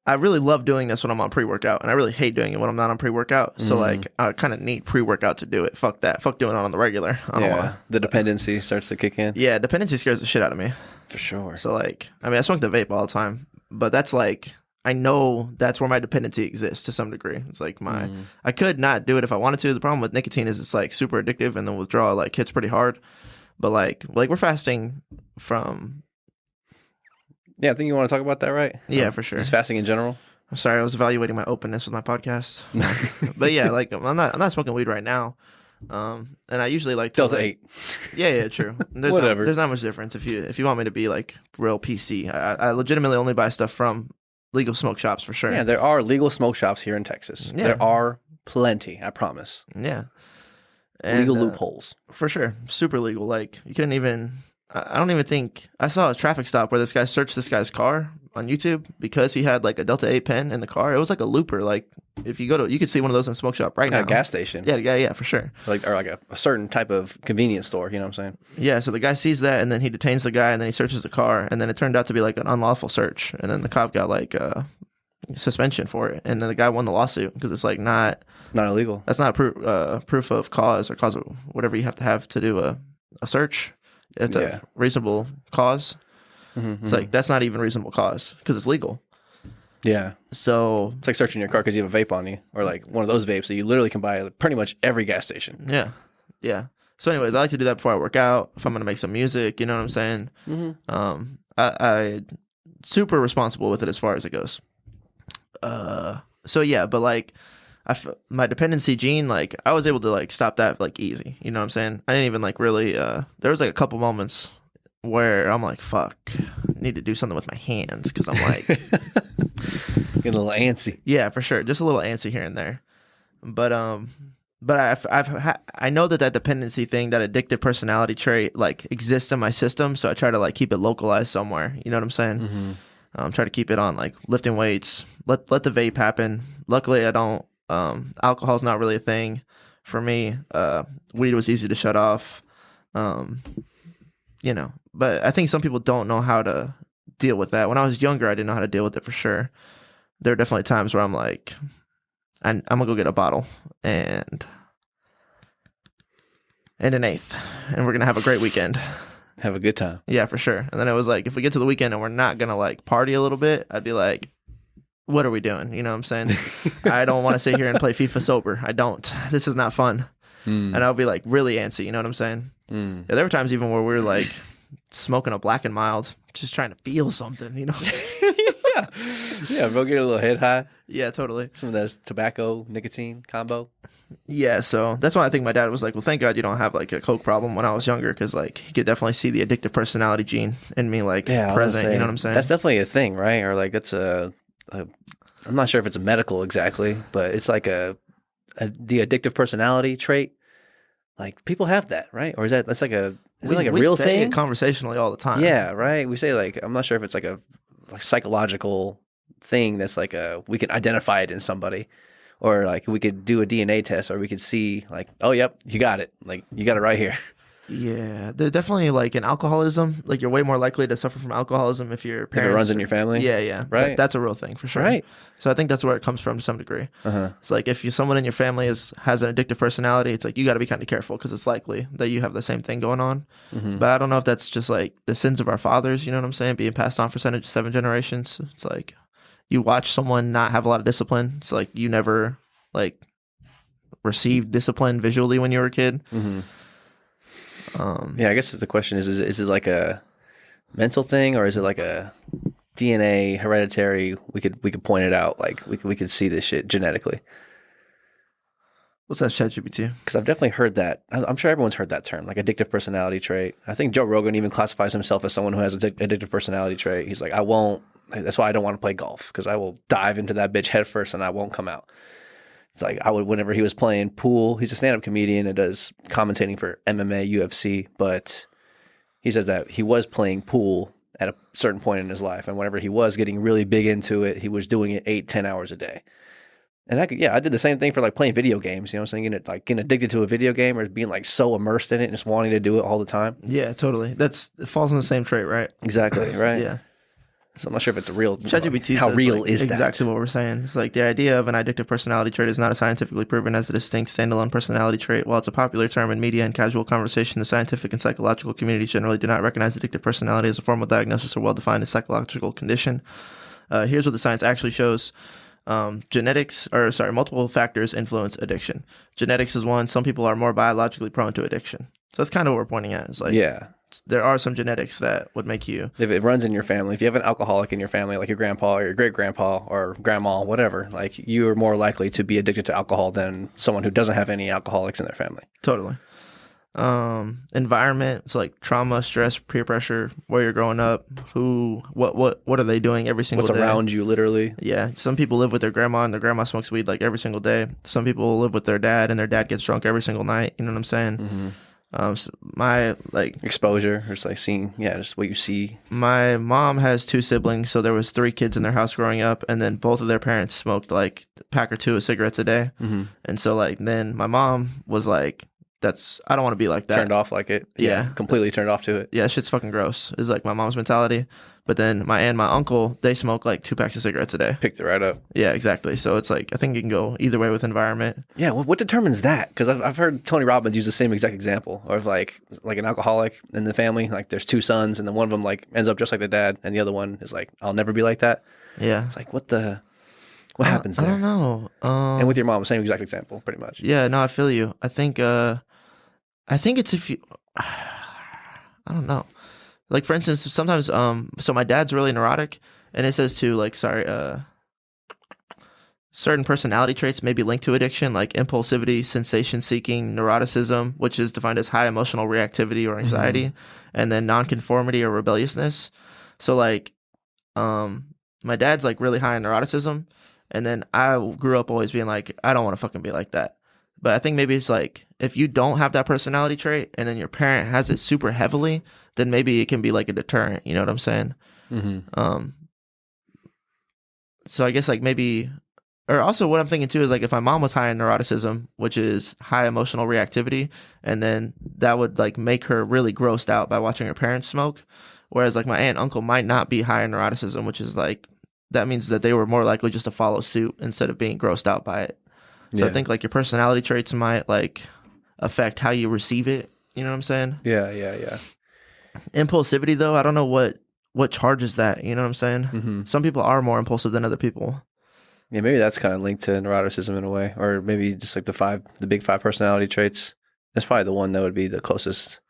I really love doing this when I'm on pre-workout, and I really hate doing it when I'm not on pre-workout. So like, I kind of need pre-workout to do it. Fuck that. Fuck doing it on the regular. I don't wanna, The dependency starts to kick in. yeah, dependency scares the shit out of me. For sure. So like, I mean, I smoke the vape all the time, but that's like, I know that's where my dependency exists to some degree. It's like I could not do it if I wanted to. The problem with nicotine is it's like super addictive, and the withdrawal like hits pretty hard. But like we're fasting from. Yeah, I think you want to talk about that, right? Yeah, for sure. Just fasting in general. I'm sorry, I was evaluating my openness with my podcast. But yeah, like I'm not smoking weed right now. And I usually like to Delta 8. Yeah, true. Whatever. There's not much difference if you want me to be like real PC. I legitimately only buy stuff from legal smoke shops for sure. Yeah, there are legal smoke shops here in Texas. Yeah. There are plenty, I promise. Yeah. And, Legal loopholes. For sure. Super legal. Like you couldn't even I don't even think I saw a traffic stop where this guy searched this guy's car on YouTube because he had like a Delta 8 pen in the car. It was like a looper. Like if you go to, you could see one of those in a smoke shop right now. At a gas station. Yeah, for sure. Or like a certain type of convenience store, you know what I'm saying? Yeah, so the guy sees that and then he detains the guy and then he searches the car and then it turned out to be like an unlawful search and then the cop got like suspension for it and then the guy won the lawsuit because it's like not illegal. That's not proof of cause or cause of whatever you have to do a search. It's a reasonable cause. It's like that's not even reasonable cause because it's legal. Yeah. So it's like searching your car because you have a vape on you, or like one of those vapes that you literally can buy at pretty much every gas station. Yeah. So anyways, I like to do that before I work out. If I'm gonna make some music, you know what I'm saying. I super responsible with it as far as it goes. So yeah, but like my dependency gene, like I was able to like stop that like easy. You know what I'm saying? I didn't even like really. There was like a couple moments where I'm like, fuck, I need to do something with my hands because I'm like getting a little antsy. Yeah, for sure, just a little antsy here and there. But I know that dependency thing, that addictive personality trait, like exists in my system. So I try to like keep it localized somewhere. You know what I'm saying? Try to keep it on like lifting weights. Let the vape happen. Luckily, I don't. Alcohol's not really a thing for me. Weed was easy to shut off. You know, but I think some people don't know how to deal with that. When I was younger, I didn't know how to deal with it for sure. There are definitely times where I'm like, I'm gonna go get a bottle and an eighth, and we're gonna have a great weekend. Have a good time. Yeah, for sure. And then it was like, if we get to the weekend and we're not gonna like party a little bit, I'd be like, what are we doing? You know what I'm saying? I don't want to sit here and play FIFA sober. I don't. This is not fun. And I'll be like really antsy. You know what I'm saying? Yeah, there were times even where we were like smoking a black and mild, just trying to feel something, you know? Yeah, bro, get a little head high. Yeah, totally. Some of those tobacco, nicotine combo. Yeah, so that's why I think my dad was like, well, thank God you don't have like a coke problem when I was younger, because like he could definitely see the addictive personality gene in me like present, you know what I'm saying? That's definitely a thing, right? Or like that's I'm not sure if it's a medical exactly, but it's like the addictive personality trait. Like people have that, right? Or is it like a real say thing? It conversationally all the time. Yeah, right. We say like, I'm not sure if it's like a psychological thing that's like we can identify it in somebody, or like we could do a DNA test, or we could see like, oh, yep, you got it. Like you got it right here. Yeah, they're definitely like in alcoholism. Like you're way more likely to suffer from alcoholism if your parents. If it runs in your family. Yeah, right. That's a real thing for sure. Right. So I think that's where it comes from to some degree. It's like if someone in your family has an addictive personality, it's like you got to be kind of careful because it's likely that you have the same thing going on. But I don't know if that's just like the sins of our fathers. You know what I'm saying? Being passed on for 7 generations. It's like you watch someone not have a lot of discipline. It's like you never like received discipline visually when you were a kid. Yeah, I guess the question is it like a mental thing, or is it like a DNA hereditary? We could point it out, like we could see this shit genetically. What's that, ChatGPT? Because I've definitely heard that. I'm sure everyone's heard that term, like addictive personality trait. I think Joe Rogan even classifies himself as someone who has addictive personality trait. He's like, that's why I don't want to play golf, because I will dive into that bitch head first and I won't come out. It's like whenever he was playing pool, he's a stand-up comedian and does commentating for MMA, UFC, but he says that he was playing pool at a certain point in his life, and whenever he was getting really big into it, he was doing it 8-10 hours a day. And I did the same thing for like playing video games, you know what I'm saying? Getting addicted to a video game, or being like so immersed in it and just wanting to do it all the time. Yeah, totally. It falls in the same trait, right? Exactly, right? Yeah. So I'm not sure if it's a real. ChatGPT How says, real like, is that? exactly what we're saying. It's like the idea of an addictive personality trait is not a scientifically proven as a distinct standalone personality trait. While it's a popular term in media and casual conversation, the scientific and psychological communities generally do not recognize addictive personality as a formal diagnosis or well-defined as psychological condition. Here's what the science actually shows. Multiple factors influence addiction. Genetics is one. Some people are more biologically prone to addiction. So that's kind of what we're pointing at. It's like, there are some genetics that would make you. If it runs in your family, if you have an alcoholic in your family, like your grandpa or your great grandpa or grandma, whatever, like you are more likely to be addicted to alcohol than someone who doesn't have any alcoholics in their family. Totally. Environment, so like trauma, stress, peer pressure, where you're growing up, what are they doing every single day? What's around you, literally. Yeah. Some people live with their grandma and their grandma smokes weed like every single day. Some people live with their dad and their dad gets drunk every single night. You know what I'm saying? Mm-hmm. So my exposure, just like seeing, just what you see. My mom has 2 siblings, so there was 3 kids in their house growing up, and then both of their parents smoked like a pack or 2 of cigarettes a day. Mm-hmm. And so like then my mom was like, I don't want to be like that. Turned off like it. Yeah. Completely turned off to it. Yeah, shit's fucking gross. Is like my mom's mentality. But then my aunt and my uncle, they smoke like 2 packs of cigarettes a day. Picked it right up. Yeah, exactly. So it's like, I think you can go either way with environment. Yeah, what determines that? Because I've heard Tony Robbins use the same exact example of like an alcoholic in the family. Like there's 2 sons, and then one of them like ends up just like the dad, and the other one is like, I'll never be like that. Yeah. It's like, what happens there? I don't know. And with your mom, same exact example, pretty much. Yeah, no, I feel you. I think it's if you, I don't know. Like for instance, sometimes, so my dad's really neurotic, and it says to like, certain personality traits may be linked to addiction, like impulsivity, sensation seeking, neuroticism, which is defined as high emotional reactivity or anxiety, and then nonconformity or rebelliousness. So like, my dad's like really high in neuroticism, and then I grew up always being like, I don't want to fucking be like that. But I think maybe it's like, if you don't have that personality trait and then your parent has it super heavily, then maybe it can be like a deterrent. You know what I'm saying? Mm-hmm. So I guess like maybe, or also what I'm thinking too is like if my mom was high in neuroticism, which is high emotional reactivity, and then that would like make her really grossed out by watching her parents smoke. Whereas like my aunt and uncle might not be high in neuroticism, which is like, that means that they were more likely just to follow suit instead of being grossed out by it. So I think like your personality traits might like affect how you receive it. You know what I'm saying? Yeah. Impulsivity though, I don't know what charges that. You know what I'm saying? Mm-hmm. Some people are more impulsive than other people. Yeah, maybe that's kind of linked to neuroticism in a way, or maybe just like the big 5 personality traits. That's probably the one that would be the closest,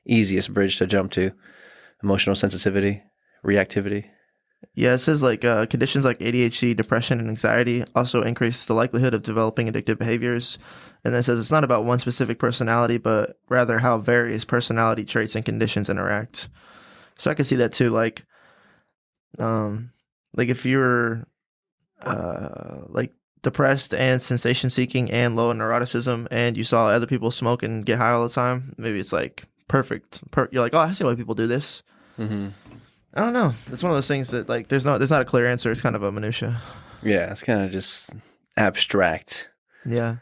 easiest bridge to jump to. Emotional sensitivity, reactivity. Yeah, it says like conditions like ADHD, depression, and anxiety also increase the likelihood of developing addictive behaviors. And then it says it's not about one specific personality, but rather how various personality traits and conditions interact. So I can see that too. Like if you're like depressed and sensation seeking and low in neuroticism, and you saw other people smoke and get high all the time, maybe it's like perfect. You're like, oh, I see why people do this. Mm-hmm. I don't know. It's one of those things that like there's not a clear answer. It's kind of a minutia. Yeah, it's kind of just abstract. Yeah.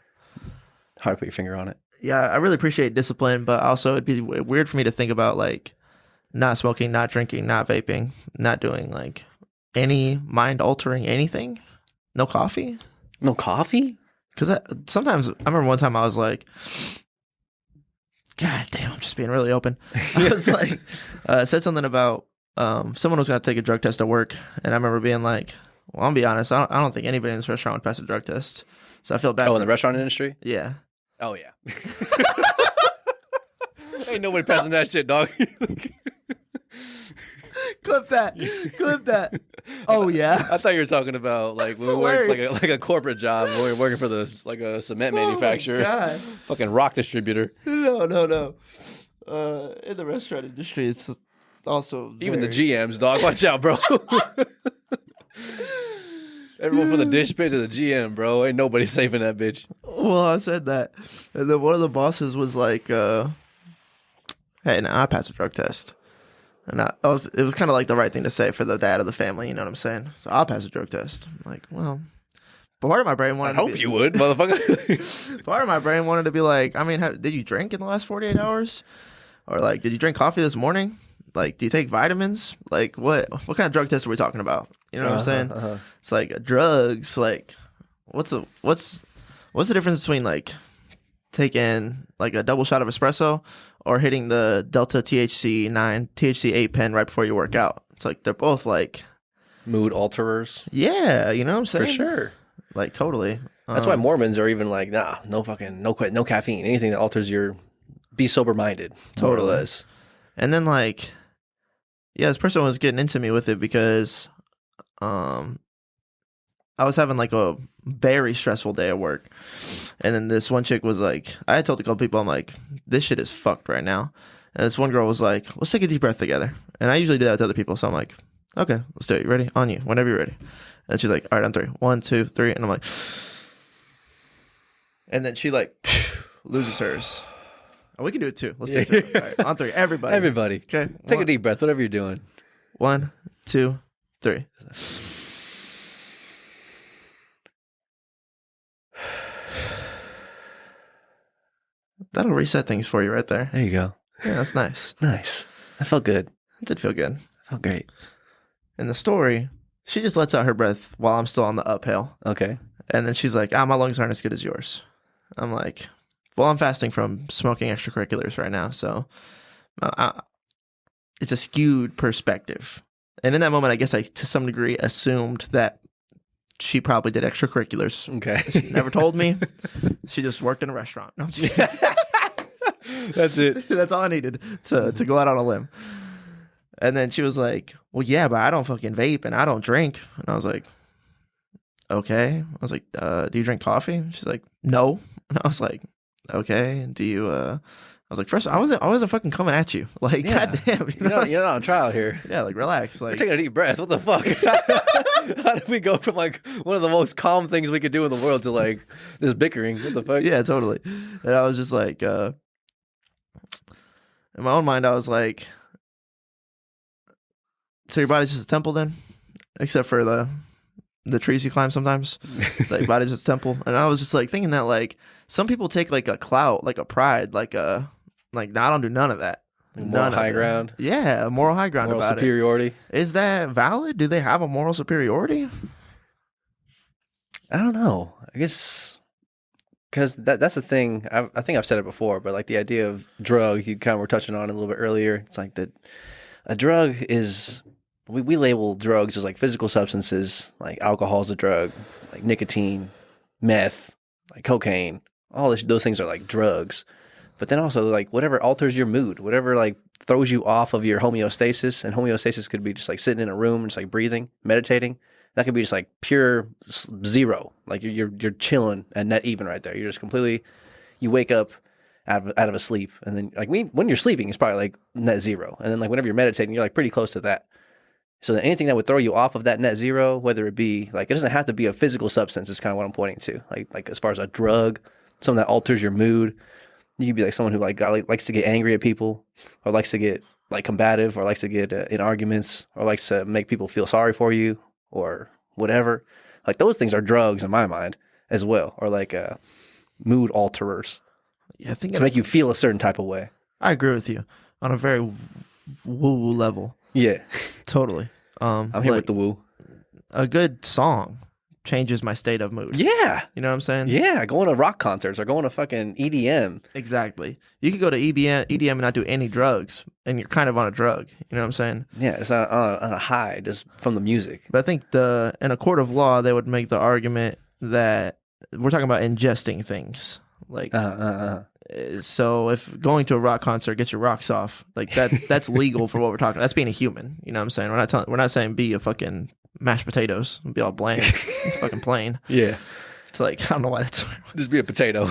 Hard to put your finger on it. Yeah, I really appreciate discipline, but also it'd be weird for me to think about like not smoking, not drinking, not vaping, not doing like any mind altering anything. No coffee. No coffee? Because sometimes I remember one time I was like, God damn, I'm just being really open. I was like, said something about someone was going to take a drug test at work, and I remember being like, well, I'll be honest, I don't think anybody in this restaurant would pass a drug test. So I feel bad. Oh, in the restaurant industry? Yeah. Oh, yeah. Ain't nobody passing that shit, dog. Clip that. Oh, yeah. I thought you were talking about like when we worked like a corporate job when we were working for like a cement manufacturer. Oh, my God. Fucking rock distributor. No. In the restaurant industry, it's also even the GMs, dog. Watch out, bro. Everyone from the dish pit to the GM, bro. Ain't nobody safe in that bitch. Well, I said that, and then one of the bosses was like, "Hey, I passed a drug test," and it was kind of like the right thing to say for the dad of the family. You know what I'm saying? So I'll pass a drug test. I'm like, well, part of my brain wanted. I hope you would, motherfucker. Part of my brain wanted to be like, I mean, did you drink in the last 48 hours, or like, did you drink coffee this morning? Like, do you take vitamins? Like, what kind of drug test are we talking about? You know what I'm saying? It's like drugs. Like, what's the difference between like taking like a double shot of espresso or hitting the Delta THC 9, THC 8 pen right before you work out? It's like they're both like mood alterers. Yeah, you know what I'm saying? For sure. Like, totally. That's why Mormons are even like, nah, no caffeine, anything that alters your be sober minded. Totally. And then like, yeah, this person was getting into me with it because I was having like a very stressful day at work. And then this one chick was like, I had told a couple people, I'm like, this shit is fucked right now. And this one girl was like, let's take a deep breath together. And I usually do that with other people. So I'm like, okay, let's do it. You ready? On you, whenever you're ready. And she's like, all right, on 3. 1, 2, 3. And I'm like, and then she like loses hers. Oh, we can do it too. Let's take it. All right, on 3. Everybody. Okay. Take a deep breath, whatever you're doing. 1, 2, 3. That'll reset things for you right there. There you go. Yeah, that's nice. Nice. That felt good. It did feel good. Felt great. In the story, she just lets out her breath while I'm still on the uphill. Okay. And then she's like, my lungs aren't as good as yours. I'm like, well, I'm fasting from smoking extracurriculars right now. So it's a skewed perspective. And in that moment, I guess I, to some degree, assumed that she probably did extracurriculars. Okay. She never told me. She just worked in a restaurant. No, I'm just kidding. That's it. That's all I needed to go out on a limb. And then she was like, well, yeah, but I don't fucking vape and I don't drink. And I was like, okay. I was like, do you drink coffee? She's like, no. And I was like, okay. Do you, I was like, first, I wasn't fucking coming at you. Like, yeah. Goddamn. You're not on trial here. Yeah, like, relax. Like, we're taking a deep breath. What the fuck? How did we go from like one of the most calm things we could do in the world to like this bickering? What the fuck? Yeah, totally. And I was just like, in my own mind, I was like, so your body's just a temple then? Except for the trees you climb sometimes. It's like body's just a temple. And I was just like thinking that like some people take like a clout, like a pride, like I don't do none of that. Moral high ground. Yeah, moral high ground moral about superiority. Is that valid? Do they have a moral superiority? I don't know. I guess because that's the thing. I think I've said it before, but like the idea of drug, you kind of were touching on it a little bit earlier. It's like that a drug is, we label drugs as like physical substances, like alcohol is a drug, like nicotine, meth, like cocaine. All those things are like drugs. But then also like whatever alters your mood, whatever like throws you off of your homeostasis, and homeostasis could be just like sitting in a room and just like breathing, meditating. That could be just like pure zero. Like you're chilling at net even right there. You're just completely, you wake up out of a sleep, and then like when you're sleeping, it's probably like net zero. And then like whenever you're meditating, you're like pretty close to that. So then anything that would throw you off of that net zero, whether it be like, it doesn't have to be a physical substance, is kind of what I'm pointing to. Like as far as a drug, something that alters your mood. You could be like someone who likes to get angry at people, or likes to get like combative, or likes to get in arguments, or likes to make people feel sorry for you, or whatever. Like those things are drugs in my mind as well, or like mood alterers. Yeah, I think to make you feel a certain type of way. I agree with you on a very woo-woo level. Yeah, totally. I'm here with the woo. A good song changes my state of mood. Yeah. You know what I'm saying? Yeah, going to rock concerts or going to fucking EDM. Exactly. You could go to EDM and not do any drugs, and you're kind of on a drug. You know what I'm saying? Yeah, it's on a high just from the music. But I think in a court of law, they would make the argument that we're talking about ingesting things. Like, so if going to a rock concert gets your rocks off, like that's legal for what we're talking. That's being a human. You know what I'm saying? We're not saying be a fucking mashed potatoes and be all bland. It's fucking plain. Yeah. It's like, I don't know why that's just be a potato.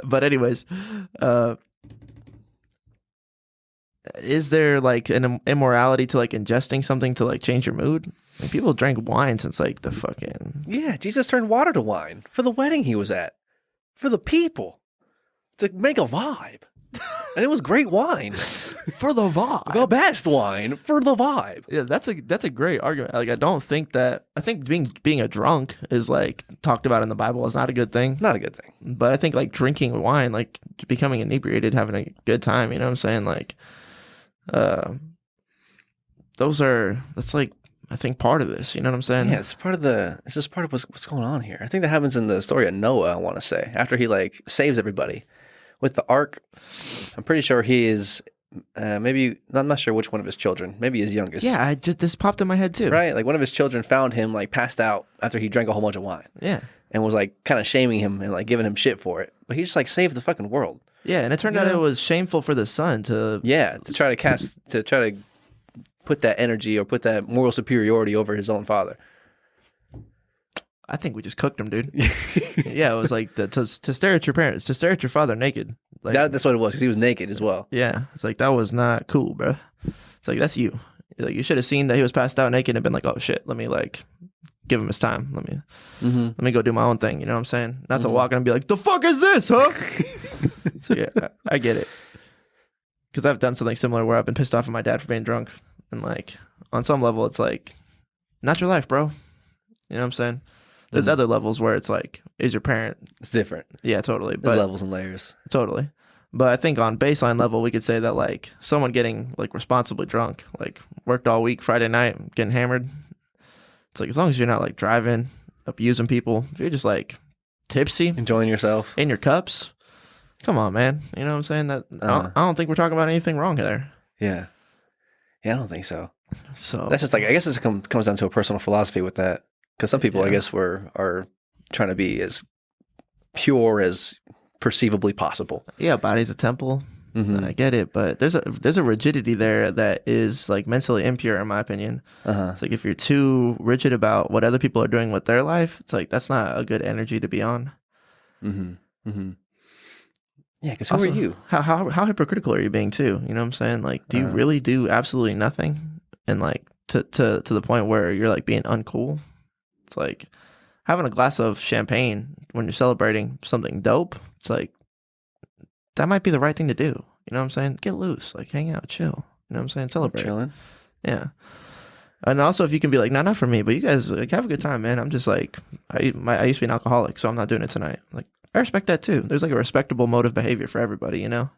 But anyways, is there like an immorality to like ingesting something to like change your mood? Like, people drank wine since like the fucking... Yeah, Jesus turned water to wine for the wedding he was at. For the people. To make a vibe. And it was great wine. For the vibe. The best wine for the vibe. Yeah, that's a great argument. Like, I don't think that. I think being a drunk is like talked about in the Bible is not a good thing. Not a good thing. But I think like drinking wine, like becoming inebriated, having a good time. You know what I'm saying? Like, that's like I think part of this. You know what I'm saying? Yeah, it's just part of what's going on here. I think that happens in the story of Noah. I want to say after he like saves everybody with the ark. I'm pretty sure he is. Maybe I'm not sure which one of his children. Maybe his youngest. Yeah, this popped in my head too. Right, like one of his children found him like passed out after he drank a whole bunch of wine. Yeah, and was like kind of shaming him and like giving him shit for it. But he just like saved the fucking world. Yeah, and it turned out it was shameful for the son to try to put that energy or put that moral superiority over his own father. I think we just cooked him, dude. Yeah, it was like to stare at your parents, to stare at your father naked. Like, that's what it was, because he was naked as well. Yeah, it's like that was not cool, bro. It's like that's you. Like you should have seen that he was passed out naked and been like, oh shit, let me like give him his time. Let me go do my own thing. You know what I'm saying? Not to walk in and be like, the fuck is this, huh? So yeah, I get it. Because I've done something similar where I've been pissed off at my dad for being drunk, and like on some level, it's like not your life, bro. You know what I'm saying? There's other levels where it's like, is your parent... It's different. Yeah, totally. There's levels and layers. Totally. But I think on baseline level, we could say that like someone getting like responsibly drunk, like worked all week, Friday night, getting hammered. It's like, as long as you're not like driving, abusing people, if you're just like tipsy. Enjoying yourself. In your cups. Come on, man. You know what I'm saying? That I don't think we're talking about anything wrong there. Yeah. Yeah, I don't think so. So that's just like, I guess it comes down to a personal philosophy with that. Because some people, I guess, are trying to be as pure as perceivably possible. Yeah, body's a temple, and I get it, but there's a rigidity there that is like mentally impure, in my opinion. It's like if you're too rigid about what other people are doing with their life, it's like that's not a good energy to be on. Yeah, because who are you? How hypocritical are you being too? You know what I'm saying? Like, do you really do absolutely nothing, and like to the point where you're like being uncool? It's like having a glass of champagne when you're celebrating something dope. It's like, that might be the right thing to do. You know what I'm saying? Get loose, like hang out, chill. You know what I'm saying? Celebrate. Chilling. Yeah. And also if you can be like, not for me, but you guys like have a good time, man. I'm just like, I used to be an alcoholic, so I'm not doing it tonight. Like, I respect that too. There's like a respectable mode of behavior for everybody, you know?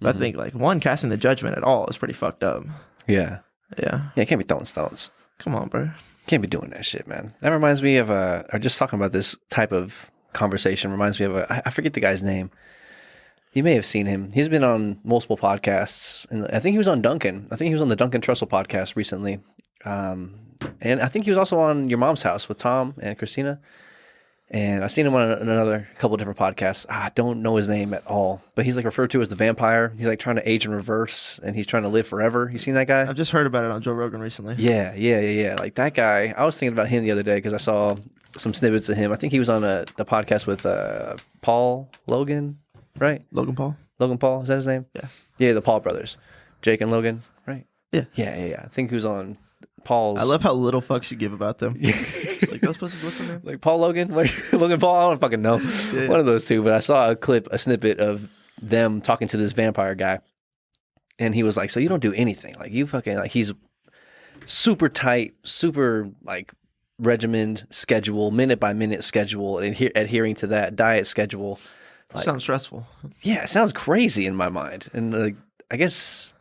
But I think like casting the judgment at all is pretty fucked up. Yeah. Yeah. Yeah, it can't be throwing stones. Come on, bro. Can't be doing that shit, man. That reminds me of or just talking about this type of conversation reminds me of I forget the guy's name. You may have seen him. He's been on multiple podcasts, and I think he was on Duncan. I think he was on the Duncan Trussell podcast recently. And I think he was also on Your Mom's House with Tom and Christina. And I've seen him on another couple of different podcasts. I don't know his name at all, but he's like referred to as the vampire. He's like trying to age in reverse, and he's trying to live forever. You seen that guy? I've just heard about it on Joe Rogan recently. Yeah. Like that guy. I was thinking about him the other day because I saw some snippets of him. I think he was on the podcast with Paul Logan, right? Logan Paul. Is that his name? Yeah. Yeah, the Paul brothers, Jake and Logan, right? Yeah. Yeah. I think he was on Paul's. I love how little fucks you give about them. It's like, those pussies, what's their name? Like Paul Logan? Logan Paul? I don't fucking know. Yeah. One of those two. But I saw a snippet of them talking to this vampire guy. And he was like, so you don't do anything. Like you fucking, like he's super tight, super like regimented schedule, minute by minute schedule, and adhering to that diet schedule. Like, sounds stressful. Yeah, it sounds crazy in my mind. And like, I guess...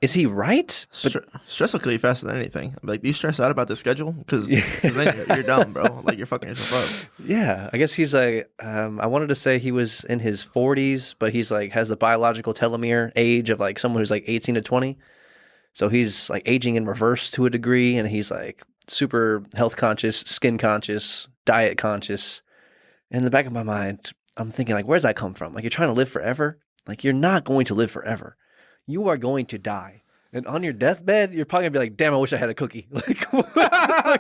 Is he right? Stress will kill you faster than anything. Like, do you stress out about the schedule? Because then you're dumb, bro. Like, you're fucking yourself up. Yeah, I guess he's like, I wanted to say he was in his 40s, but he's like, has the biological telomere age of like someone who's like 18 to 20. So he's like aging in reverse to a degree, and he's like super health conscious, skin conscious, diet conscious. In the back of my mind, I'm thinking like, where's that come from? Like, you're trying to live forever? Like, you're not going to live forever. You are going to die. And on your deathbed, you're probably going to be like, damn, I wish I had a cookie. Like, I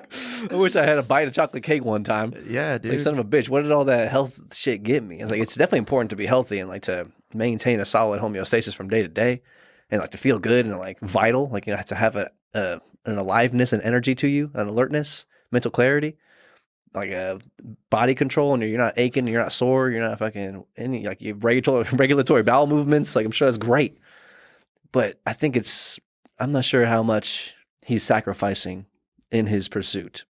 wish I had a bite of chocolate cake one time. Yeah, dude. Like, son of a bitch, what did all that health shit get me? It's like, it's definitely important to be healthy and like to maintain a solid homeostasis from day to day and like to feel good and like vital. Like, you know, to have an aliveness and energy to you, an alertness, mental clarity. like a body control, and you're not aching, you're not sore, you're not fucking any like you have regulatory bowel movements. Like I'm sure that's great, but I think I'm not sure how much he's sacrificing in his pursuit.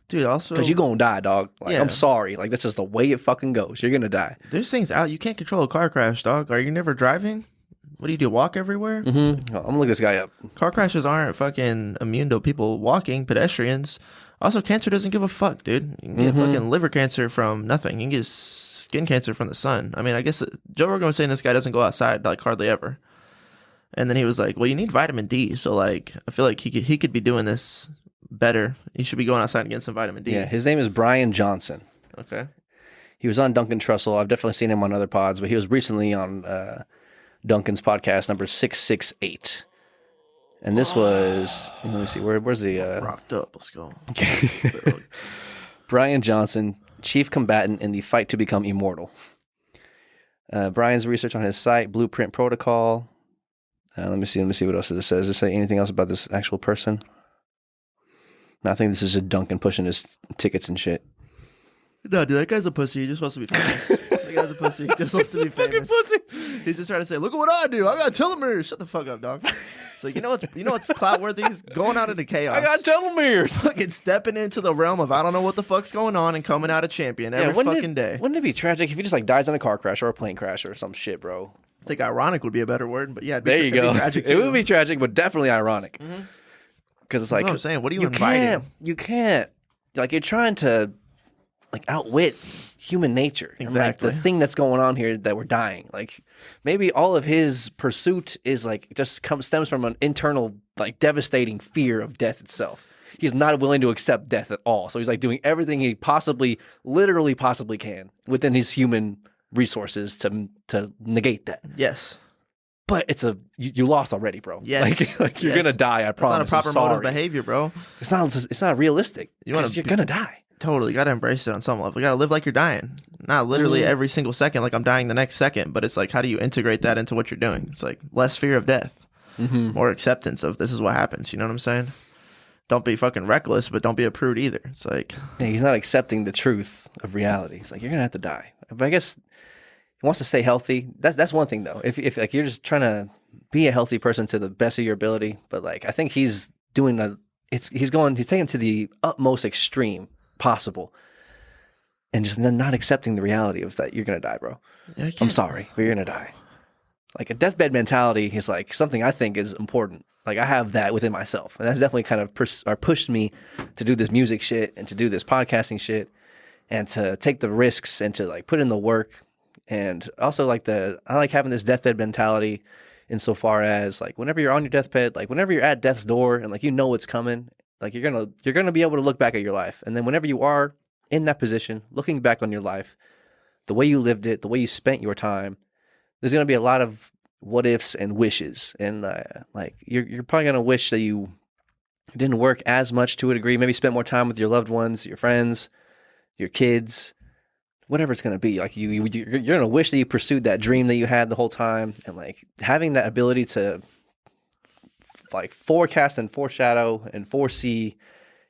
Dude, also because you're gonna die, dog. Like I'm sorry, like that's just the way it fucking goes. You're gonna die. There's things out you can't control a car crash, dog. Are you never driving? What do you do? Walk everywhere? Mm-hmm. I'm gonna look this guy up. Car crashes aren't fucking immune to people walking, pedestrians. Also, cancer doesn't give a fuck, dude. You can get fucking liver cancer from nothing. You can get skin cancer from the sun. I mean, I guess Joe Rogan was saying this guy doesn't go outside like hardly ever. And then he was like, well, you need vitamin D. So like, I feel like he could be doing this better. He should be going outside and getting some vitamin D. Yeah, his name is Brian Johnson. Okay. He was on Duncan Trussell. I've definitely seen him on other pods, but he was recently on Duncan's podcast number 668. And this was, let me see, where's the... Rocked up, let's go. Brian Johnson, chief combatant in the fight to become immortal. Brian's research on his site, Blueprint Protocol. Let me see what else it says. Does it say anything else about this actual person? No, I think this is just Duncan pushing his tickets and shit. No, dude, that guy's a pussy. He just wants to be famous. That guy's a pussy. He just wants to be famous. Pussy. He's just trying to say, look at what I do. I got telomeres. Shut the fuck up, dog. So you know what's clout worthy? He's going out into chaos. I got telomeres. Fucking stepping into the realm of I don't know what the fuck's going on and coming out a champion every fucking day. Wouldn't it be tragic if he just like dies in a car crash or a plane crash or some shit, bro? I think ironic would be a better word, but yeah, there you go. It'd be tragic too. It would be tragic, but definitely ironic. Because it's like, that's what I'm saying. What are you inviting? You can't. Like you're trying to like outwit human nature. Exactly. And, like, the thing that's going on here is that we're dying. Like maybe all of his pursuit is like just stems from an internal like devastating fear of death itself. He's not willing to accept death at all. So he's like doing everything he literally possibly can within his human resources to negate that. Yes. But you lost already, bro. Yes. Like you're gonna die. I promise. It's not a proper mode of behavior, bro. It's not realistic. You're gonna die. Totally, you gotta embrace it on some level. You gotta live like you're dying, not literally every single second. Like I'm dying the next second, but it's like how do you integrate that into what you're doing? It's like less fear of death, more acceptance of this is what happens. You know what I'm saying? Don't be fucking reckless, but don't be a prude either. It's like he's not accepting the truth of reality. He's like you're gonna have to die. But I guess he wants to stay healthy. That's one thing though. If like you're just trying to be a healthy person to the best of your ability, but like I think he's doing he's taking to the utmost extreme possible, and just not accepting the reality of that you're gonna die, bro. Yeah, I'm sorry, but you're gonna die. Like a deathbed mentality is like something I think is important. Like I have that within myself, and that's definitely kind of pushed me to do this music shit and to do this podcasting shit, and to take the risks and to like put in the work. And also like I like having this deathbed mentality insofar as like whenever you're on your deathbed, like whenever you're at death's door and like you know what's coming, like you're gonna be able to look back at your life. And then whenever you are in that position, looking back on your life, the way you lived it, the way you spent your time, there's gonna be a lot of what ifs and wishes. And like you're probably gonna wish that you didn't work as much to a degree, maybe spent more time with your loved ones, your friends, your kids. Whatever it's going to be, like you're going to wish that you pursued that dream that you had the whole time, and like having that ability to like forecast and foreshadow and foresee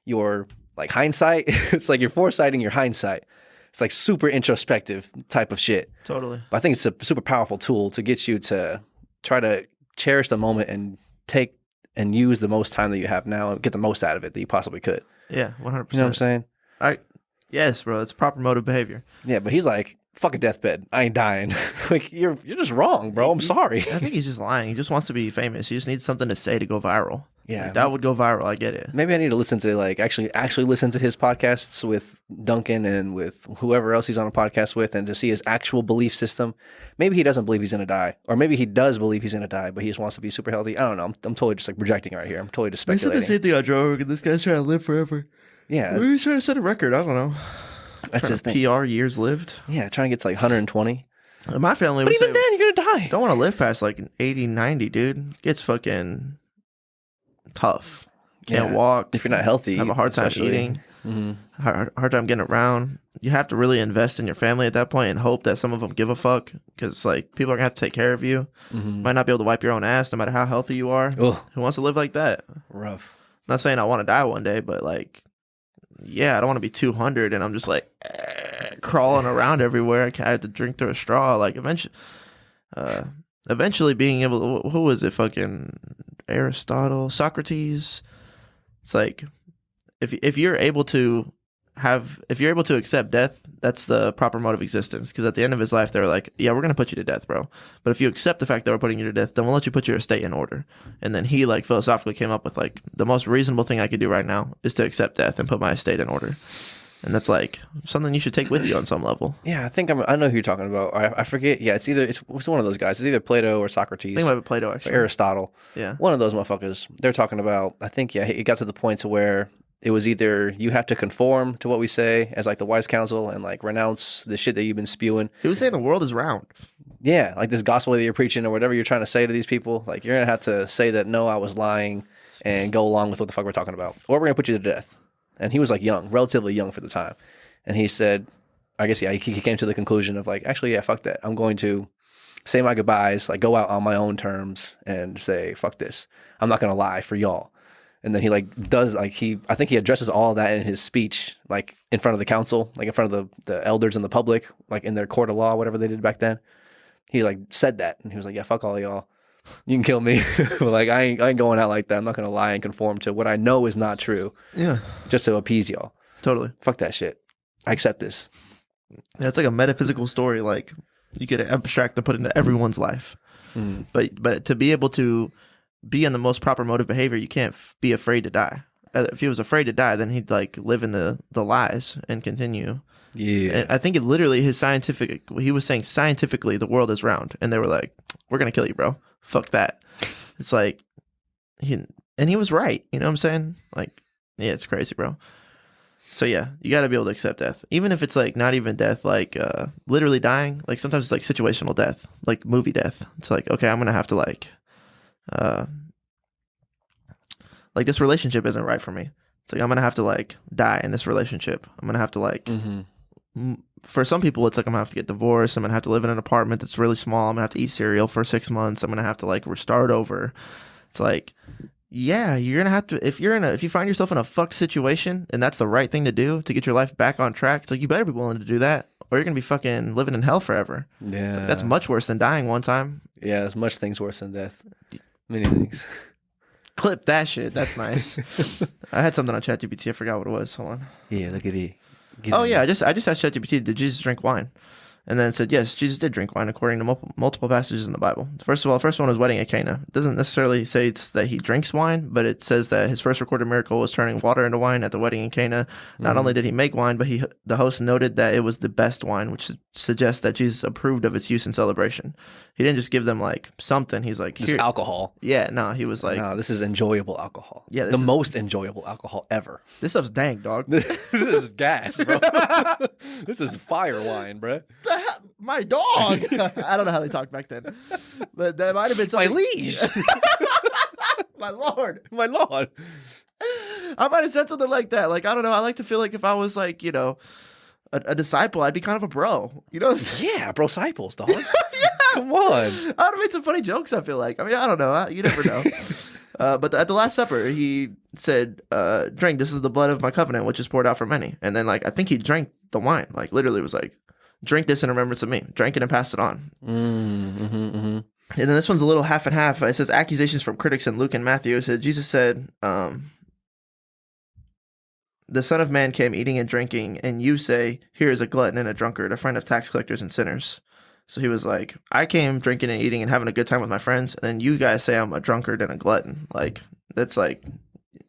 your like hindsight. It's like you're foresighting your hindsight. It's like super introspective type of shit. Totally. But I think it's a super powerful tool to get you to try to cherish the moment and take and use the most time that you have now and get the most out of it that you possibly could. Yeah, 100%. You know what I'm saying? Yes, bro. It's proper mode of behavior. Yeah, but he's like, fuck a deathbed. I ain't dying. Like, you're just wrong, bro. I'm sorry. I think he's just lying. He just wants to be famous. He just needs something to say to go viral. Yeah. Like, that would go viral. I get it. Maybe I need to listen to, like, actually listen to his podcasts with Duncan and with whoever else he's on a podcast with and to see his actual belief system. Maybe he doesn't believe he's going to die. Or maybe he does believe he's going to die, but he just wants to be super healthy. I don't know. I'm totally just, like, projecting right here. I'm totally just speculating. I said the same thing on Joe Rogan. This guy's trying to live forever. Yeah. Maybe he's trying to set a record. I don't know. That's his thing. PR years lived. Yeah, trying to get to like 120. My family would But even say, then, you're going to die. Don't want to live past like 80, 90, dude. It's fucking tough. Can't walk. If you're not healthy. Have a hard time eating. Mm-hmm. Hard time getting around. You have to really invest in your family at that point and hope that some of them give a fuck. Because like people are going to have to take care of you. Might not be able to wipe your own ass no matter how healthy you are. Ugh. Who wants to live like that? Rough. Not saying I want to die one day, but like yeah, I don't want to be 200 and I'm just like crawling around everywhere. I have to drink through a straw. Like eventually being able to, who was it? Fucking Aristotle, Socrates. It's like if you're able to accept death, that's the proper mode of existence. Because at the end of his life, they were like, yeah, we're gonna put you to death, bro. But if you accept the fact that we're putting you to death, then we'll let you put your estate in order. And then he like philosophically came up with like the most reasonable thing I could do right now is to accept death and put my estate in order. And that's like something you should take with you on some level. Yeah, I know who you're talking about. I forget. Yeah, it's one of those guys. It's either Plato or Socrates. I think it might be Plato, actually. Or Aristotle. Yeah. One of those motherfuckers. They're talking about, I think, yeah, it got to the point to where it was either you have to conform to what we say as like the wise counsel and like renounce the shit that you've been spewing. He was saying the world is round. Yeah, like this gospel that you're preaching or whatever you're trying to say to these people. Like you're going to have to say that, no, I was lying and go along with what the fuck we're talking about. Or we're going to put you to death. And he was like young, relatively young for the time. And he said, I guess, yeah, he came to the conclusion of like, actually, yeah, fuck that. I'm going to say my goodbyes, like go out on my own terms and say, fuck this. I'm not going to lie for y'all. And then he like does like I think he addresses all of that in his speech, like in front of the council, like in front of the elders and the public, like in their court of law, whatever they did back then. He like said that and he was like, yeah, fuck all of y'all. You can kill me. But like I ain't going out like that. I'm not going to lie and conform to what I know is not true. Yeah. Just to appease y'all. Totally. Fuck that shit. I accept this. Yeah, it's like a metaphysical story, like you could abstract and put into everyone's life. But to be able to be in the most proper mode of behavior, you can't be afraid to die. If he was afraid to die, then he'd like live in the lies and continue. Yeah. And I think it literally he was saying scientifically the world is round, and they were like, we're gonna kill you, bro. Fuck that. It's like he was right. You know what I'm saying? Like, yeah, it's crazy, bro. So yeah, you got to be able to accept death, even if it's like not even death, like literally dying. Like sometimes it's like situational death, like movie death. It's like, okay, I'm gonna have to like this relationship isn't right for me. It's like I'm gonna have to like die in this relationship. I'm gonna have to like. For some people, it's like I'm gonna have to get divorced. I'm gonna have to live in an apartment that's really small. I'm gonna have to eat cereal for 6 months. I'm gonna have to like restart over. It's like. Yeah, you're gonna have to if you find yourself in a fucked situation and that's the right thing to do to get your life back on track. It's like you better be willing to do that, or you're gonna be fucking living in hell forever. Yeah, like, that's much worse than dying one time. Yeah, there's much things worse than death. Many things. Clip that shit. That's nice. I had something on ChatGPT. I forgot what it was. Hold on. Yeah, look at it. Yeah, I just asked ChatGPT, did Jesus drink wine? And then it said, yes, Jesus did drink wine according to multiple passages in the Bible. First of all, the first one was wedding at Cana. It doesn't necessarily say it's that he drinks wine, but it says that his first recorded miracle was turning water into wine at the wedding in Cana. Not only did he make wine, but the host noted that it was the best wine, which suggests that Jesus approved of its use in celebration. He didn't just give them like something. He's like, just alcohol. Yeah, no, he was like, no, this is enjoyable alcohol. Yeah, the most enjoyable alcohol ever. This stuff's dank, dog. This is gas, bro. This is fire wine, bro. My dog. I don't know how they talked back then, but that might have been something. My liege. My lord. My lord. I might have said something like that. Like, I don't know. I like to feel like if I was like, you know, a disciple, I'd be kind of a bro. You know what I'm saying? Yeah, bro disciples, dog. Yeah. Come on. I would have made some funny jokes, I feel like. I mean, I don't know. You never know. But at the Last Supper, he said, drink, this is the blood of my covenant, which is poured out for many. And then, like, I think he drank the wine. Like, literally was like, drink this in remembrance of me. Drank it and passed it on. And then this one's a little half and half. It says accusations from critics in Luke and Matthew. It said, Jesus said, the Son of Man came eating and drinking, and you say, here is a glutton and a drunkard, a friend of tax collectors and sinners. So he was like, I came drinking and eating and having a good time with my friends, and then you guys say I'm a drunkard and a glutton. Like, that's like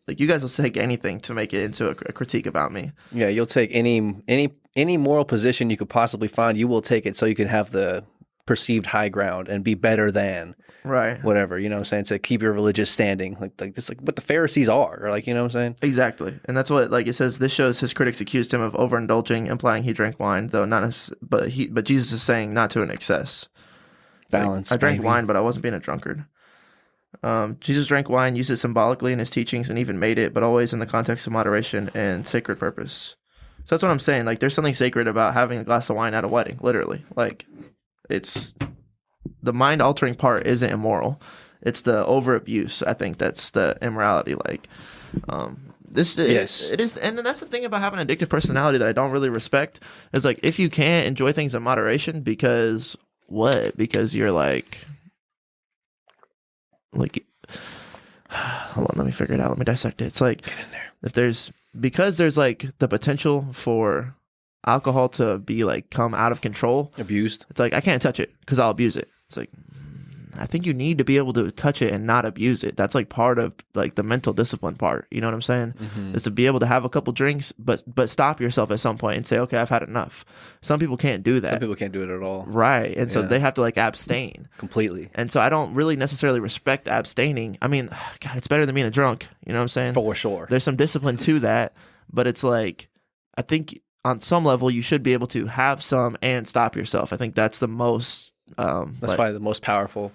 you guys will take anything to make it into a critique about me. Yeah, you'll take any moral position you could possibly find. You will take it so you can have the perceived high ground and be better than whatever, you know what I'm saying, to keep your religious standing, like this, like what the Pharisees are, or like, you know what I'm saying. Exactly. And that's what, like, it says, this shows his critics accused him of overindulging, implying he drank wine, though not but Jesus is saying not to an excess. Balance. Like, I drank wine, but I wasn't being a drunkard. Jesus drank wine, used it symbolically in his teachings, and even made it, but always in the context of moderation and sacred purpose. So that's what I'm saying. Like, there's something sacred about having a glass of wine at a wedding, literally. Like, it's the mind-altering part isn't immoral. It's the over-abuse, I think, that's the immorality. Like, Yes. It is, and then that's the thing about having an addictive personality that I don't really respect. Is like if you can't enjoy things in moderation because what? Because you're like, hold on, let me figure it out. Let me dissect it. It's like Get in there. Because there's like the potential for alcohol to be like come out of control, Abused. it's like I can't touch it because I'll abuse it. It's like I think you need to be able to touch it and not abuse it. That's like part of like the mental discipline part. You know what I'm saying? Is to be able to have a couple drinks, but stop yourself at some point and say, okay, I've had enough. Some people can't do that. Some people can't do it at all. Right. And so they have to like abstain Completely. And so I don't really necessarily respect abstaining. I mean, God, it's better than being a drunk. You know what I'm saying? For sure. There's some discipline to that, but it's like, I think on some level you should be able to have some and stop yourself. I think that's the most, That's probably the most powerful,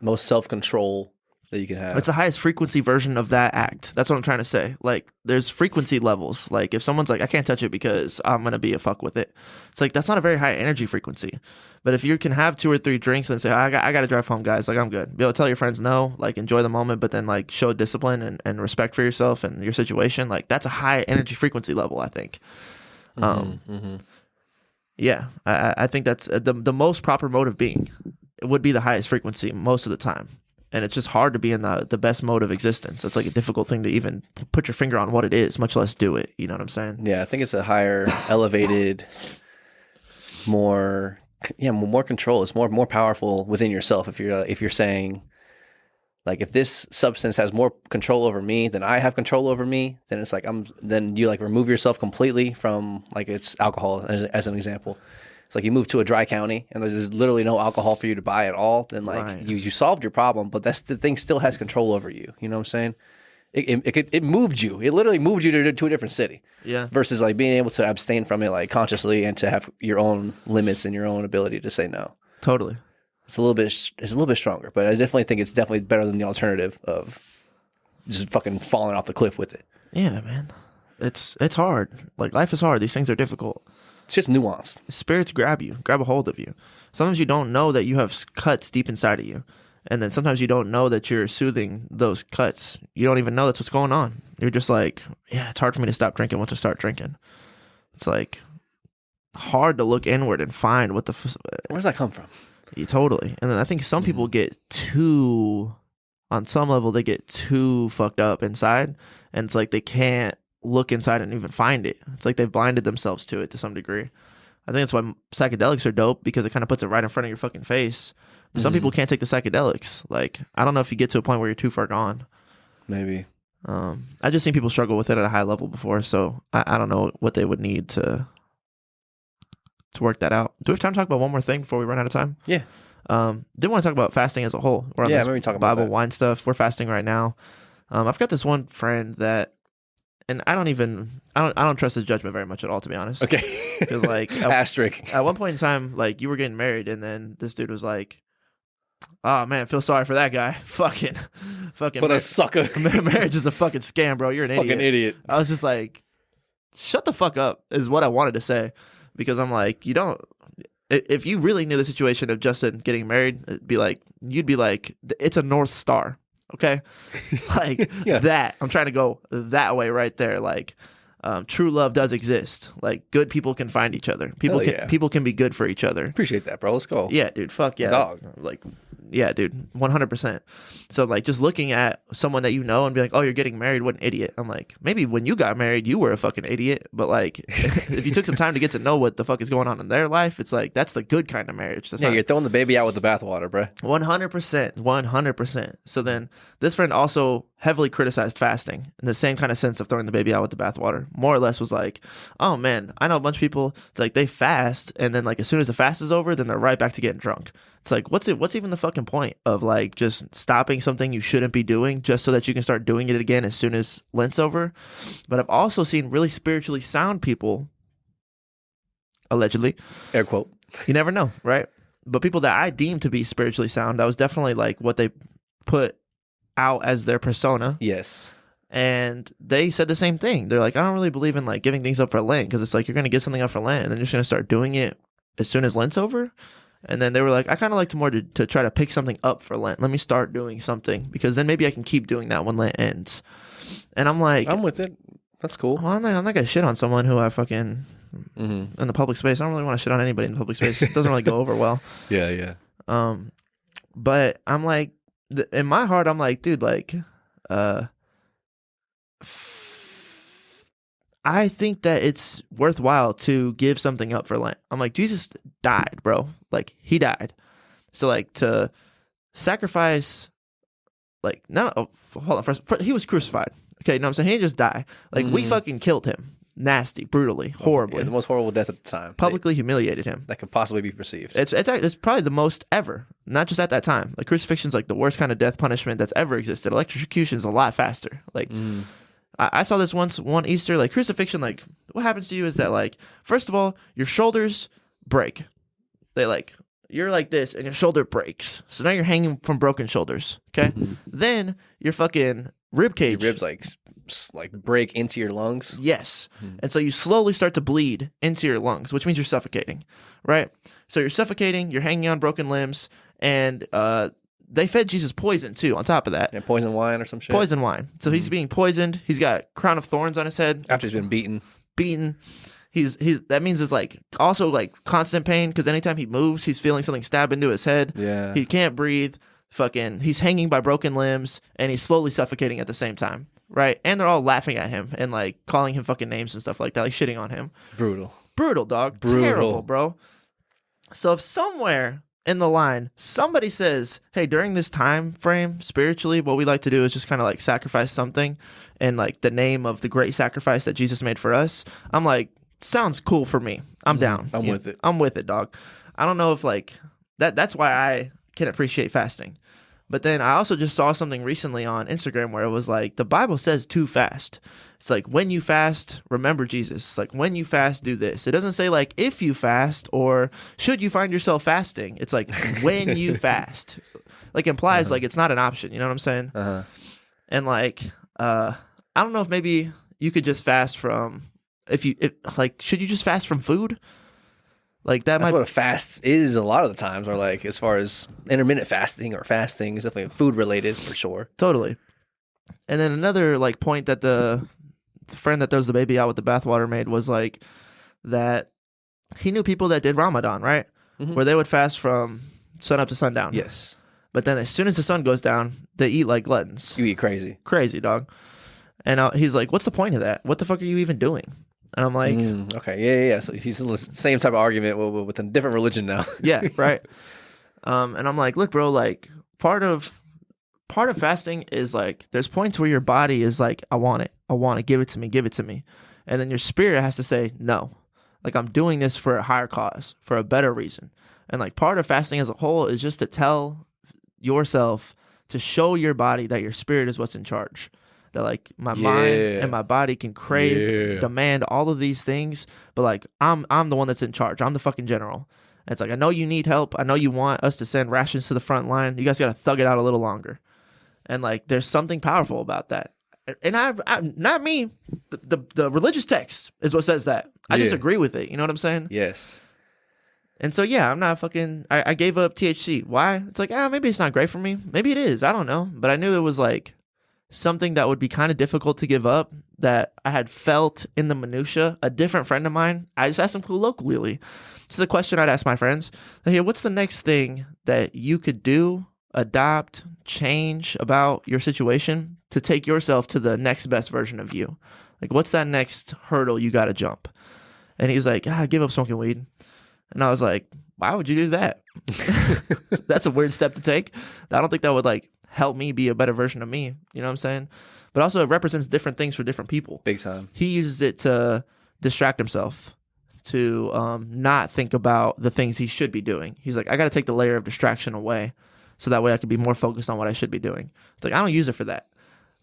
most self-control that you can have. It's the highest frequency version of that act. That's what I'm trying to say. Like, there's frequency levels. Like, if someone's like, I can't touch it because I'm going to be a fuck with it. It's like, that's not a very high energy frequency. But if you can have 2 or 3 drinks and say, I got to drive home, guys. Like, I'm good. Be able to tell your friends no, like, enjoy the moment, but then, like, show discipline and respect for yourself and your situation. Like, that's a high energy frequency level, I think. Yeah, I think that's the most proper mode of being. It would be the highest frequency most of the time. And it's just hard to be in the best mode of existence. It's like a difficult thing to even put your finger on what it is, much less do it. You know what I'm saying? Yeah, I think it's a higher, elevated, more control. It's more powerful within yourself. If you're saying, like, if this substance has more control over me than I have control over me, then it's like then you like remove yourself completely from, like, it's alcohol as an example. It's like you move to a dry county and there's literally no alcohol for you to buy at all. Then like you solved your problem, but that's the thing still has control over you. You know what I'm saying? It moved you. It literally moved you to a different city. Yeah. Versus like being able to abstain from it like consciously and to have your own limits and your own ability to say no. Totally. It's a little bit stronger, but I definitely think it's definitely better than the alternative of just fucking falling off the cliff with it. Yeah, man. It's hard. Like, life is hard. These things are difficult. It's just nuanced. Spirits grab a hold of you. Sometimes you don't know that you have cuts deep inside of you. And then sometimes you don't know that you're soothing those cuts. You don't even know that's what's going on. You're just like, yeah, it's hard for me to stop drinking once I start drinking. It's like hard to look inward and find what where's that come from? Yeah, totally. And then I think some people get on some level, they get too fucked up inside. And it's like they can't look inside and even find it. It's like they've blinded themselves to it to some degree. I think that's why psychedelics are dope, because it kind of puts it right in front of your fucking face. But some people can't take the psychedelics. Like, I don't know if you get to a point where you're too far gone. Maybe. I just seen people struggle with it at a high level before, so I don't know what they would need to work that out. Do we have time to talk about one more thing before we run out of time? Yeah. Did want to talk about fasting as a whole. We're on maybe talk about Bible wine stuff. We're fasting right now. I've got this one friend that, and I don't trust his judgment very much at all, to be honest. Okay. Because like asterisk. At one point in time, like, you were getting married, and then this dude was like, "Oh man, feel sorry for that guy. Fucking. What a sucker. Marriage is a fucking scam, bro. You're an idiot. Fucking idiot." I was just like, shut the fuck up, is what I wanted to say, because I'm like, you don't. If you really knew the situation of Justin getting married, you'd be like, it's a North Star. Okay, it's like that. I'm trying to go that way right there. Like, true love does exist. Like, good people can find each other. People can be good for each other. Appreciate that, bro. Let's go. Yeah, dude. Fuck yeah. Dog. Like, yeah, dude. 100%. So like, just looking at someone that you know and be like, oh, you're getting married. What an idiot. I'm like, maybe when you got married, you were a fucking idiot. But like, if you took some time to get to know what the fuck is going on in their life, it's like, that's the good kind of marriage. You're throwing the baby out with the bathwater, bro. 100%. 100%. So then this friend also heavily criticized fasting in the same kind of sense of throwing the baby out with the bathwater. More or less was like, oh man, I know a bunch of people, it's like they fast, and then like as soon as the fast is over, then they're right back to getting drunk. It's like, what's even the fucking point of like just stopping something you shouldn't be doing just so that you can start doing it again as soon as Lent's over? But I've also seen really spiritually sound people, allegedly, air quote, you never know, right? But people that I deem to be spiritually sound, that was definitely like what they put out as their persona. Yes. And they said the same thing. They're like, I don't really believe in like giving things up for Lent, because it's like you're going to get something up for Lent and then you're just going to start doing it as soon as Lent's over. And then they were like, I kind of like to more to try to pick something up for Lent. Let me start doing something because then maybe I can keep doing that when Lent ends. And I'm like, I'm with it. That's cool. Well, I'm not gonna shit on someone who I fucking in the public space. I don't really want to shit on anybody in the public space. It doesn't really go over well. Yeah. But I'm like, in my heart, I'm like, dude, like, I think that it's worthwhile to give something up for Lent. I'm like, Jesus died, bro. Like, he died. So, like, to sacrifice, like, hold on. First, he was crucified. Okay, you know what I'm saying? He didn't just die. Like, we fucking killed him. Nasty, brutally, horribly. Yeah, the most horrible death at the time. Publicly humiliated him. That could possibly be perceived. It's probably the most ever. Not just at that time. Like, crucifixion's like the worst kind of death punishment that's ever existed. Electrocution's a lot faster. Like, I saw this one Easter, like, crucifixion, like, what happens to you is that, like, first of all, your shoulders break. They, like, you're like this, and your shoulder breaks. So now you're hanging from broken shoulders, okay? Then your fucking rib cage. Your ribs, like break into your lungs. Yes. And so you slowly start to bleed into your lungs, which means you're suffocating, right? So you're suffocating, you're hanging on broken limbs, and they fed Jesus poison too on top of that. Yeah, poison wine or some shit. Poison wine. So he's being poisoned. He's got a crown of thorns on his head. After he's been beaten. He's that means it's like also like constant pain because anytime he moves, he's feeling something stab into his head. Yeah. He can't breathe. He's hanging by broken limbs, and he's slowly suffocating at the same time. Right? And they're all laughing at him and like calling him fucking names and stuff like that, like shitting on him. Brutal, dog. Terrible, bro. So if somewhere in the line somebody says, hey, during this time frame spiritually, what we like to do is just kind of like sacrifice something in like the name of the great sacrifice that Jesus made for us, I'm like, sounds cool for me. I'm down. I'm with it. I'm with it, dog. I don't know if like that's why I can appreciate fasting. But then I also just saw something recently on Instagram where it was like, the Bible says to fast. It's like, when you fast, remember Jesus. It's like, when you fast, do this. It doesn't say like, if you fast or should you find yourself fasting. It's like, when you fast. Like, implies like it's not an option. You know what I'm saying? And like, I don't know if maybe you could just fast from, should you just fast from food? Like that's what a fast is a lot of the times, or like as far as intermittent fasting or fasting is definitely food related for sure. Totally. And then another like point that the friend that throws the baby out with the bathwater made was like that he knew people that did Ramadan, right? Where they would fast from sun up to sundown. Yes. But then as soon as the sun goes down, they eat like gluttons. You eat crazy. Crazy, dog. And he's like, what's the point of that? What the fuck are you even doing? And I'm like, okay, yeah. So he's in the same type of argument with a different religion now. Yeah, right. And I'm like, look, bro, like part of fasting is like, there's points where your body is like, I want it, give it to me. And then your spirit has to say, no, like I'm doing this for a higher cause, for a better reason. And like part of fasting as a whole is just to tell yourself, to show your body that your spirit is what's in charge. That like my mind and my body can crave, demand all of these things, but like I'm the one that's in charge. I'm the fucking general. And it's like, I know you need help. I know you want us to send rations to the front line. You guys got to thug it out a little longer. And like, there's something powerful about that. And I not me. The religious text is what says that. I just agree with it. You know what I'm saying? Yes. And so yeah, I'm not fucking. I gave up THC. Why? It's like maybe it's not great for me. Maybe it is. I don't know. But I knew it was like something that would be kind of difficult to give up, that I had felt in the minutia. A different friend of mine, I just asked him colloquially. This is the question I'd ask my friends. Hey, what's the next thing that you could do, adopt, change about your situation to take yourself to the next best version of you? Like, what's that next hurdle you got to jump? And he's like, give up smoking weed. And I was like, why would you do that? That's a weird step to take. I don't think that would like help me be a better version of me. You know what I'm saying? But also it represents different things for different people. Big time. He uses it to distract himself, to not think about the things he should be doing. He's like, I got to take the layer of distraction away so that way I can be more focused on what I should be doing. It's like, I don't use it for that.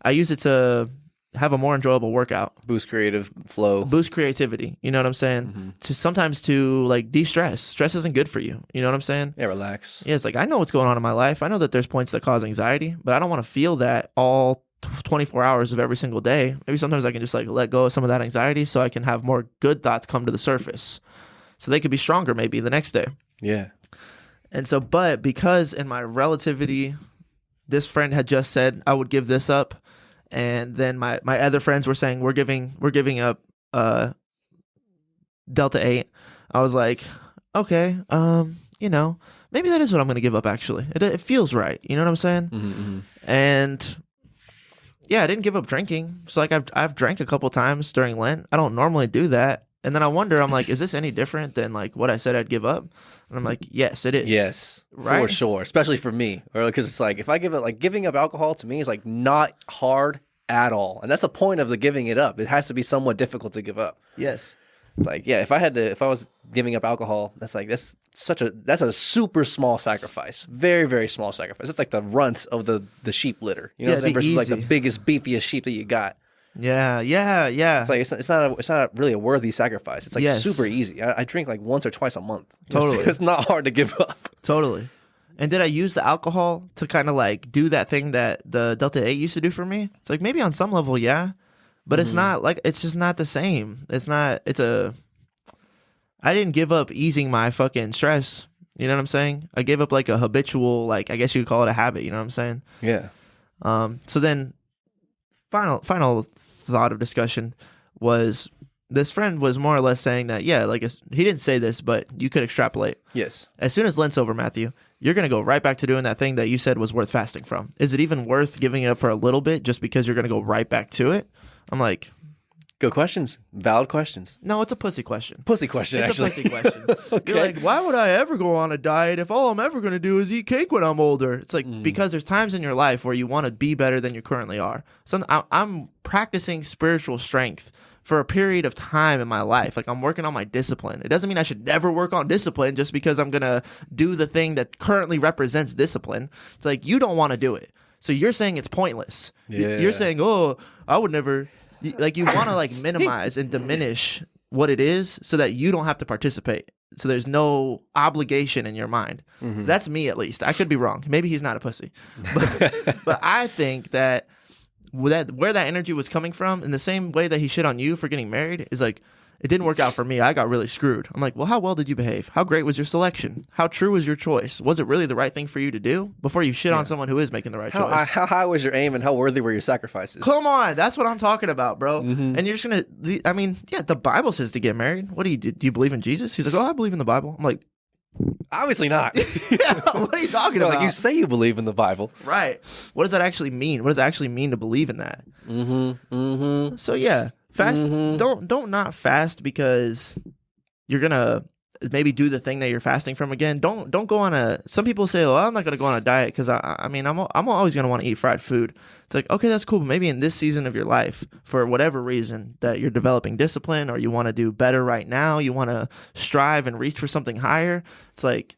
I use it to have a more enjoyable workout. Boost creative flow. Boost creativity. You know what I'm saying? Sometimes to like de-stress. Stress isn't good for you. You know what I'm saying? Yeah, relax. Yeah, it's like, I know what's going on in my life. I know that there's points that cause anxiety, but I don't want to feel that all 24 hours of every single day. Maybe sometimes I can just like let go of some of that anxiety so I can have more good thoughts come to the surface. So they could be stronger maybe the next day. Yeah. And so, but because in my relativity, this friend had just said I would give this up, and then my other friends were saying we're giving up Delta 8. I was like, okay, maybe that is what I'm going to give up. Actually, it feels right. You know what I'm saying? Mm-hmm. And yeah, I didn't give up drinking. So like I've drank a couple times during Lent. I don't normally do that. And then I wonder, I'm like, is this any different than like what I said I'd give up? And I'm like, yes, it is. Yes, right? For sure. Especially for me, or because it's like if I give it, like giving up alcohol to me is like not hard at all, and that's the point of the giving it up. It has to be somewhat difficult to give up. Yes. It's like, yeah, if I was giving up alcohol, that's a super small sacrifice, very very small sacrifice. It's like the runt of the sheep litter, you know what I'm saying? Versus like the biggest beefiest sheep that you got. Yeah. It's like it's not really a worthy sacrifice. It's like super easy. I drink like once or twice a month. Totally, it's not hard to give up. Totally. And did I use the alcohol to kind of like do that thing that the Delta 8 used to do for me? It's like maybe on some level, yeah, but it's not like it's just not the same. I didn't give up easing my fucking stress. You know what I'm saying? I gave up like a habitual, like I guess you could call it a habit. You know what I'm saying? Yeah. So then, final thought of discussion was this friend was more or less saying that, yeah, like he didn't say this, but you could extrapolate. Yes. As soon as Lent's over, Matthew, you're going to go right back to doing that thing that you said was worth fasting from. Is it even worth giving it up for a little bit just because you're going to go right back to it? I'm like... Good questions. Valid questions. No, it's a pussy question. Pussy question, it's actually. It's a pussy question. Okay. You're like, why would I ever go on a diet if all I'm ever going to do is eat cake when I'm older? It's like, because there's times in your life where you want to be better than you currently are. So I'm practicing spiritual strength for a period of time in my life. Like I'm working on my discipline. It doesn't mean I should never work on discipline just because I'm going to do the thing that currently represents discipline. It's like, you don't want to do it. So you're saying it's pointless. Yeah. You're saying, oh, I would never... Like you want to like minimize and diminish what it is so that you don't have to participate. So there's no obligation in your mind. Mm-hmm. That's me, at least. I could be wrong. Maybe he's not a pussy. But I think that where that energy was coming from, in the same way that he shit on you for getting married, is like, it didn't work out for me. I got really screwed. I'm like, well, how well did you behave? How great was your selection? How true was your choice? Was it really the right thing for you to do? Before you shit on someone who is making the right choice. How high was your aim and how worthy were your sacrifices? Come on. That's what I'm talking about, bro. Mm-hmm. And you're just going to, I mean, yeah, the Bible says to get married. What do you believe in Jesus? He's like, oh, I believe in the Bible. I'm like, obviously not. What are you talking about? Like, you say you believe in the Bible. Right. What does that actually mean? What does it actually mean to believe in that? Mm-hmm. Mm-hmm. So yeah. Fast. Mm-hmm. Don't not fast because you're gonna maybe do the thing that you're fasting from again. Don't go on a. Some people say, "Oh, I'm not gonna go on a diet because I'm always gonna want to eat fried food." It's like, okay, that's cool, but maybe in this season of your life, for whatever reason that you're developing discipline or you want to do better right now, you want to strive and reach for something higher. It's like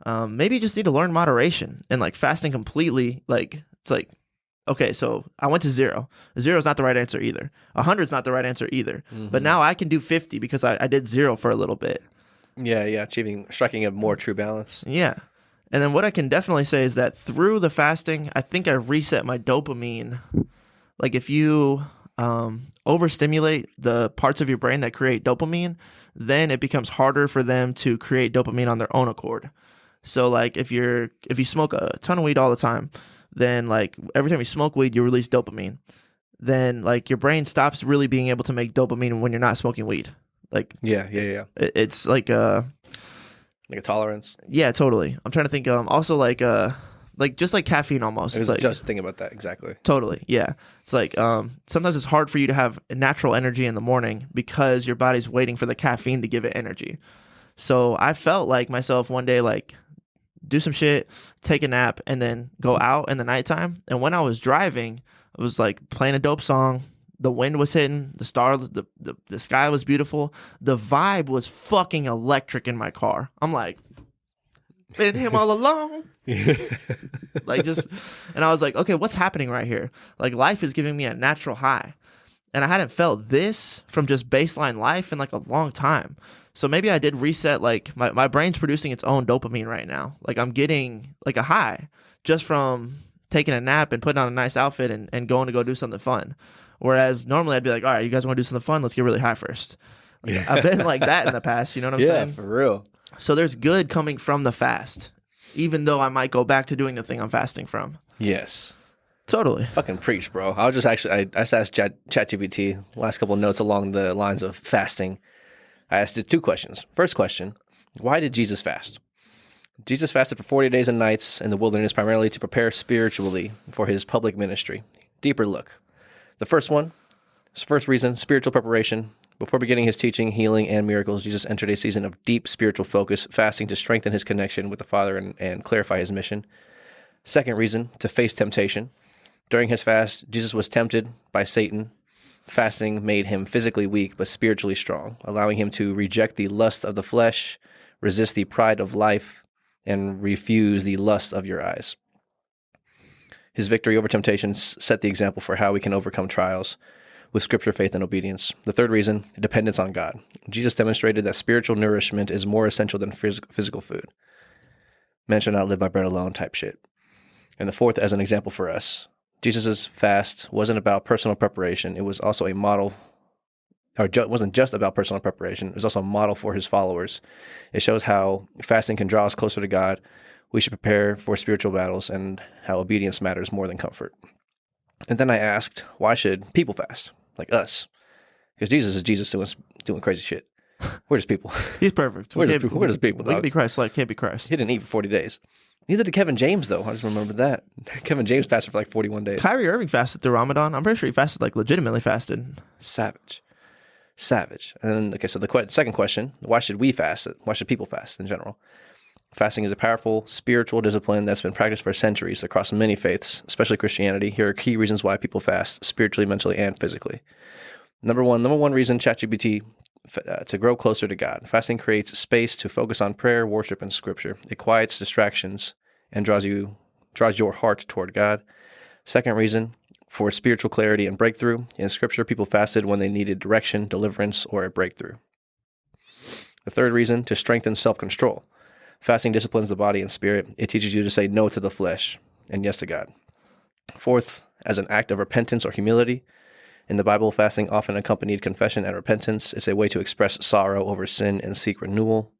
maybe you just need to learn moderation and like fasting completely. Like it's like. Okay, so I went to 0. 0 is not the right answer either. 100 is not the right answer either. Mm-hmm. But now I can do 50 because I did 0 for a little bit. Yeah, striking a more true balance. Yeah. And then what I can definitely say is that through the fasting, I think I reset my dopamine. Like if you overstimulate the parts of your brain that create dopamine, then it becomes harder for them to create dopamine on their own accord. So like if you smoke a ton of weed all the time, then like every time you smoke weed, you release dopamine. Then like your brain stops really being able to make dopamine when you're not smoking weed. Like yeah. It's like a tolerance. Yeah, totally. I'm trying to think. Also like just like caffeine almost. I was like, just thinking about that exactly. Totally. Yeah. It's like sometimes it's hard for you to have natural energy in the morning because your body's waiting for the caffeine to give it energy. So I felt like myself one day like. Do some shit, take a nap, and then go out in the nighttime. And when I was driving, I was like playing a dope song. The wind was hitting, the sky was beautiful. The vibe was fucking electric in my car. I'm like, been him all along. Like just, and I was like, okay, what's happening right here? Like life is giving me a natural high. And I hadn't felt this from just baseline life in like a long time. So maybe I did reset, like my brain's producing its own dopamine right now. Like I'm getting like a high just from taking a nap and putting on a nice outfit and going to go do something fun. Whereas normally I'd be like, all right, you guys want to do something fun? Let's get really high first. Like, I've been like that in the past. You know what I'm saying? Yeah, for real. So there's good coming from the fast. even though I might go back to doing the thing I'm fasting from. Yes. Totally. Fucking preach, bro. I was just actually, I just asked ChatGPT last couple of notes along the lines of fasting. I asked it 2 questions. First question, why did Jesus fast? Jesus fasted for 40 days and nights in the wilderness primarily to prepare spiritually for his public ministry. Deeper look. The first reason, spiritual preparation. Before beginning his teaching, healing, and miracles, Jesus entered a season of deep spiritual focus, fasting to strengthen his connection with the Father and clarify his mission. Second reason, to face temptation. During his fast, Jesus was tempted by Satan. Fasting made him physically weak but spiritually strong, allowing him to reject the lust of the flesh, resist the pride of life, and refuse the lust of your eyes. His victory over temptations set the example for how we can overcome trials with scripture, faith, and obedience. The third reason, dependence on God. Jesus demonstrated that spiritual nourishment is more essential than physical food. Man shall not live by bread alone type shit. And the fourth, as an example for us, Jesus' fast wasn't about personal preparation. It was also a model, wasn't just about personal preparation. It was also a model for his followers. It shows how fasting can draw us closer to God. We should prepare for spiritual battles and how obedience matters more than comfort. And then I asked, why should people fast? Like us. Because Jesus is Jesus doing crazy shit. We're just people. He's perfect. We're just people, We dog. can be Christ-like, can't be Christ. He didn't eat for 40 days. Neither did Kevin James, though. I just remembered that. Kevin James fasted for like 41 days. Kyrie Irving fasted through Ramadan. I'm pretty sure he fasted, like legitimately fasted. Savage. And then, okay, so the second question, why should we fast? Why should people fast in general? Fasting is a powerful spiritual discipline that's been practiced for centuries across many faiths, especially Christianity. Here are key reasons why people fast, spiritually, mentally, and physically. Number one reason, ChatGPT, to grow closer to God. Fasting creates space to focus on prayer, worship, and scripture. It quiets distractions and draws your heart toward God. Second reason, for spiritual clarity and breakthrough. In scripture, people fasted when they needed direction, deliverance, or a breakthrough. The third reason, to strengthen self-control. Fasting disciplines the body and spirit. It teaches you to say no to the flesh and yes to God. Fourth, as an act of repentance or humility. In the Bible, fasting often accompanied confession and repentance. It's a way to express sorrow over sin and seek renewal.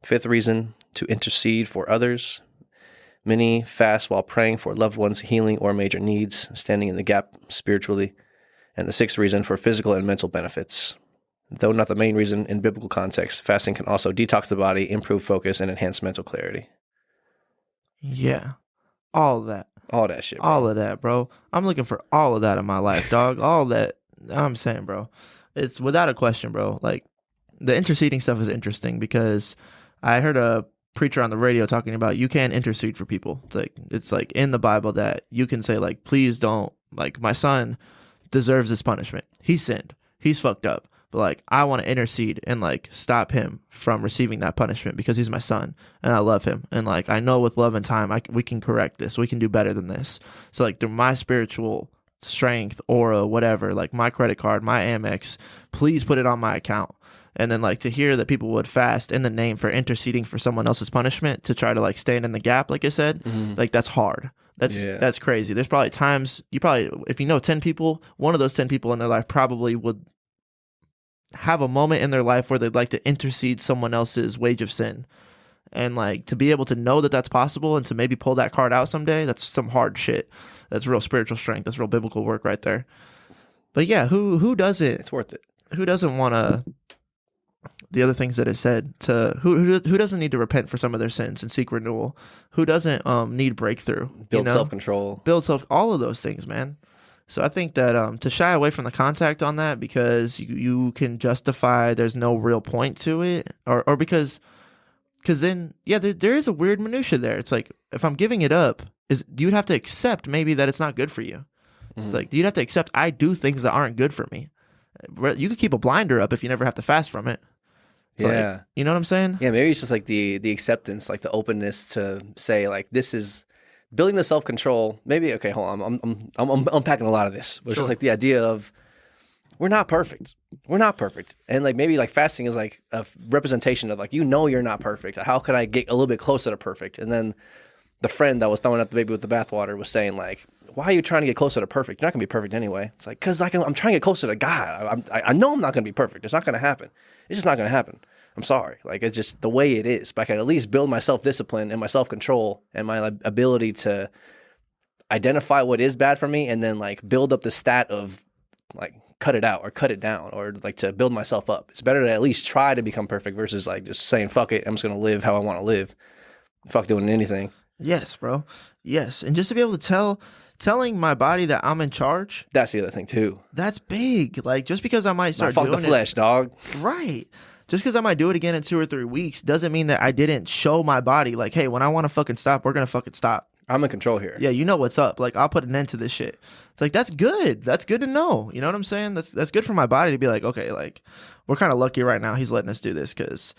Fifth reason, to intercede for others. Many fast while praying for loved ones' healing or major needs, standing in the gap spiritually. And the sixth reason, for physical and mental benefits. Though not the main reason in biblical context, fasting can also detox the body, improve focus, and enhance mental clarity. Yeah. All of that. All that shit, bro. All of that, bro. I'm looking for all of that in my life, dog. All that. I'm saying, bro. It's without a question, bro. Like, the interceding stuff is interesting because I heard a preacher on the radio talking about you can't intercede for people. It's like in the Bible that you can say, like, please don't, like, my son deserves this punishment. He sinned. He's fucked up. But, like, I want to intercede and, like, stop him from receiving that punishment because he's my son and I love him. And, like, I know with love and time, we can correct this. We can do better than this. So, like, through my spiritual strength, aura, whatever, like, my credit card, my Amex, please put it on my account. And then, like, to hear that people would fast in the name for interceding for someone else's punishment to try to, like, stand in the gap, like I said, like, that's hard. That's crazy. There's probably times, if you know 10 people, one of those 10 people in their life probably would have a moment in their life where they'd like to intercede someone else's wage of sin. And, like, to be able to know that that's possible and to maybe pull that card out someday, that's some hard shit. That's real spiritual strength. That's real biblical work right there. But yeah, who doesn't? It's worth it. Who doesn't want to? The other things that it said to who doesn't need to repent for some of their sins and seek renewal? Who doesn't need breakthrough? Build self-control. All of those things, man. So I think that to shy away from the contact on that because you can justify there's no real point to it, or because then there is a weird minutia there. It's like if I'm giving it up, you'd have to accept maybe that it's not good for you. It's like you'd have to accept I do things that aren't good for me. You could keep a blinder up if you never have to fast from it. It's like, you know what I'm saying? Yeah, maybe it's just like the acceptance, like the openness to say like this is building the self-control. Maybe okay, hold on, I'm unpacking a lot of this. But it's just like the idea of we're not perfect, and like maybe like fasting is like a representation of like you're not perfect. How can I get a little bit closer to perfect? And then the friend that was throwing out the baby with the bathwater was saying like, why are you trying to get closer to perfect? You're not gonna be perfect anyway. It's like because I'm trying to get closer to God. I know I'm not gonna be perfect. It's not gonna happen. It's just not gonna happen. I'm sorry. Like, it's just the way it is. But I can at least build my self-discipline and my self-control and my ability to identify what is bad for me and then like build up the stat of like cut it out or cut it down or like to build myself up. It's better to at least try to become perfect versus like just saying, fuck it, I'm just going to live how I want to live. Fuck doing anything. Yes, bro. Yes. And just to be able to telling my body that I'm in charge. That's the other thing too. That's big. Like, just because I might start doing the flesh, dog. Right. Just because I might do it again in 2 or 3 weeks doesn't mean that I didn't show my body like, hey, when I want to fucking stop, we're going to fucking stop. I'm in control here. Yeah, you know what's up. Like, I'll put an end to this shit. It's like, that's good. That's good to know. You know what I'm saying? That's good for my body to be like, okay, like, we're kind of lucky right now he's letting us do this, because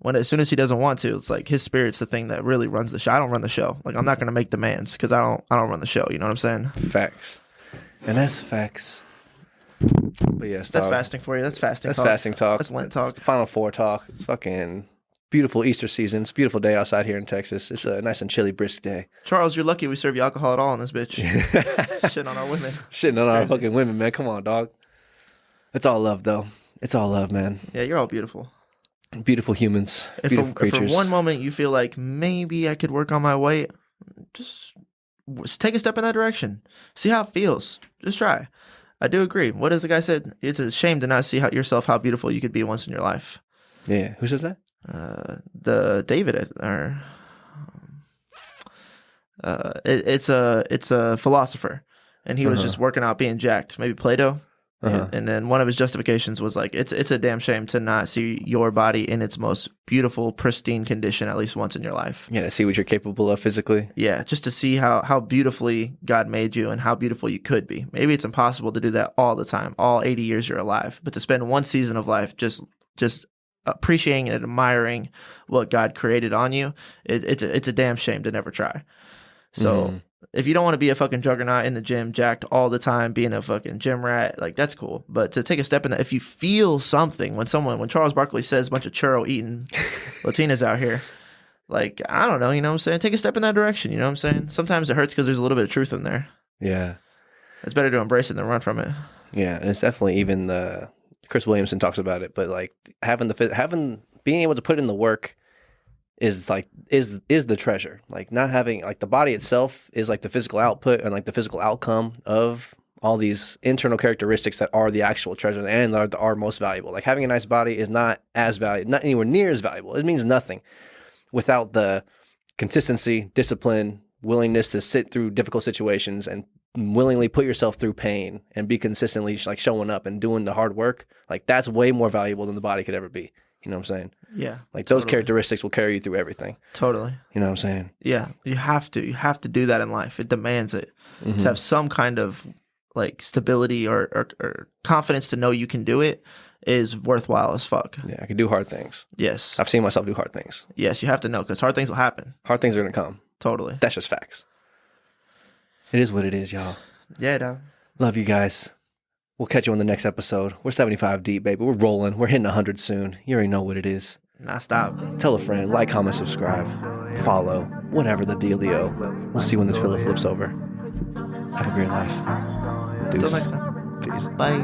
as soon as he doesn't want to, it's like his spirit's the thing that really runs the show. I don't run the show. Like, I'm not going to make demands because I don't run the show. You know what I'm saying? Facts. And that's facts. But yes, that's fasting for you. That's fasting That's talk. fasting talk. That's Lent talk. It's Final Four talk. It's fucking beautiful Easter season. It's a beautiful day outside here in Texas. It's a nice and chilly, brisk day. Charles, you're lucky we serve you alcohol at all in this bitch. Shitting on our women. Shitting on our fucking women, man. Come on, dog. It's all love, though. It's all love, man. Yeah, you're all beautiful. Beautiful humans. Beautiful creatures. If for one moment you feel like maybe I could work on my weight, just take a step in that direction. See how it feels. Just try. I do agree. What does the guy said? It's a shame to not see yourself how beautiful you could be once in your life. Yeah. Who says that? The David or it's a philosopher, and he was just working out being jacked. Maybe Plato. And then one of his justifications was like, it's a damn shame to not see your body in its most beautiful, pristine condition at least once in your life. Yeah, to see what you're capable of physically. Yeah, just to see how beautifully God made you and how beautiful you could be. Maybe it's impossible to do that all the time, all 80 years you're alive, but to spend one season of life just appreciating and admiring what God created on you, it's a damn shame to never try. So if you don't want to be a fucking juggernaut in the gym, jacked all the time, being a fucking gym rat, like, that's cool. But to take a step in that, if you feel something when Charles Barkley says a bunch of churro eating Latinas out here, like, I don't know, you know what I'm saying? Take a step in that direction, you know what I'm saying? Sometimes it hurts because there's a little bit of truth in there. Yeah. It's better to embrace it than run from it. Yeah, and it's definitely even Chris Williamson talks about it, but like being able to put in the work is the treasure. Like, not having, like, the body itself is like the physical output and like the physical outcome of all these internal characteristics that are the actual treasure and are most valuable. Like, having a nice body is not as valuable, not anywhere near as valuable. It means nothing without the consistency, discipline, willingness to sit through difficult situations and willingly put yourself through pain and be consistently like showing up and doing the hard work. Like, that's way more valuable than the body could ever be. You know what I'm saying? Yeah. Like, those characteristics will carry you through everything. Totally. You know what I'm saying? Yeah. You have to do that in life. It demands it. To have some kind of like stability or confidence to know you can do it is worthwhile as fuck. Yeah, I can do hard things. Yes. I've seen myself do hard things. Yes, you have to know, because hard things will happen. Hard things are going to come. Totally. That's just facts. It is what it is, y'all. Yeah, dog. Love you guys. We'll catch you on the next episode. We're 75 deep, baby. We're rolling. We're hitting 100 soon. You already know what it is. Nah, stop. Tell a friend. Like, comment, subscribe. Follow. Whatever the dealio. We'll see when this pillow flips over. Have a great life. Deuce. Until next time. Peace. Bye.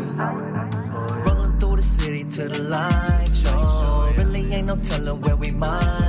Rolling through the city to the light show. Really ain't no telling where we might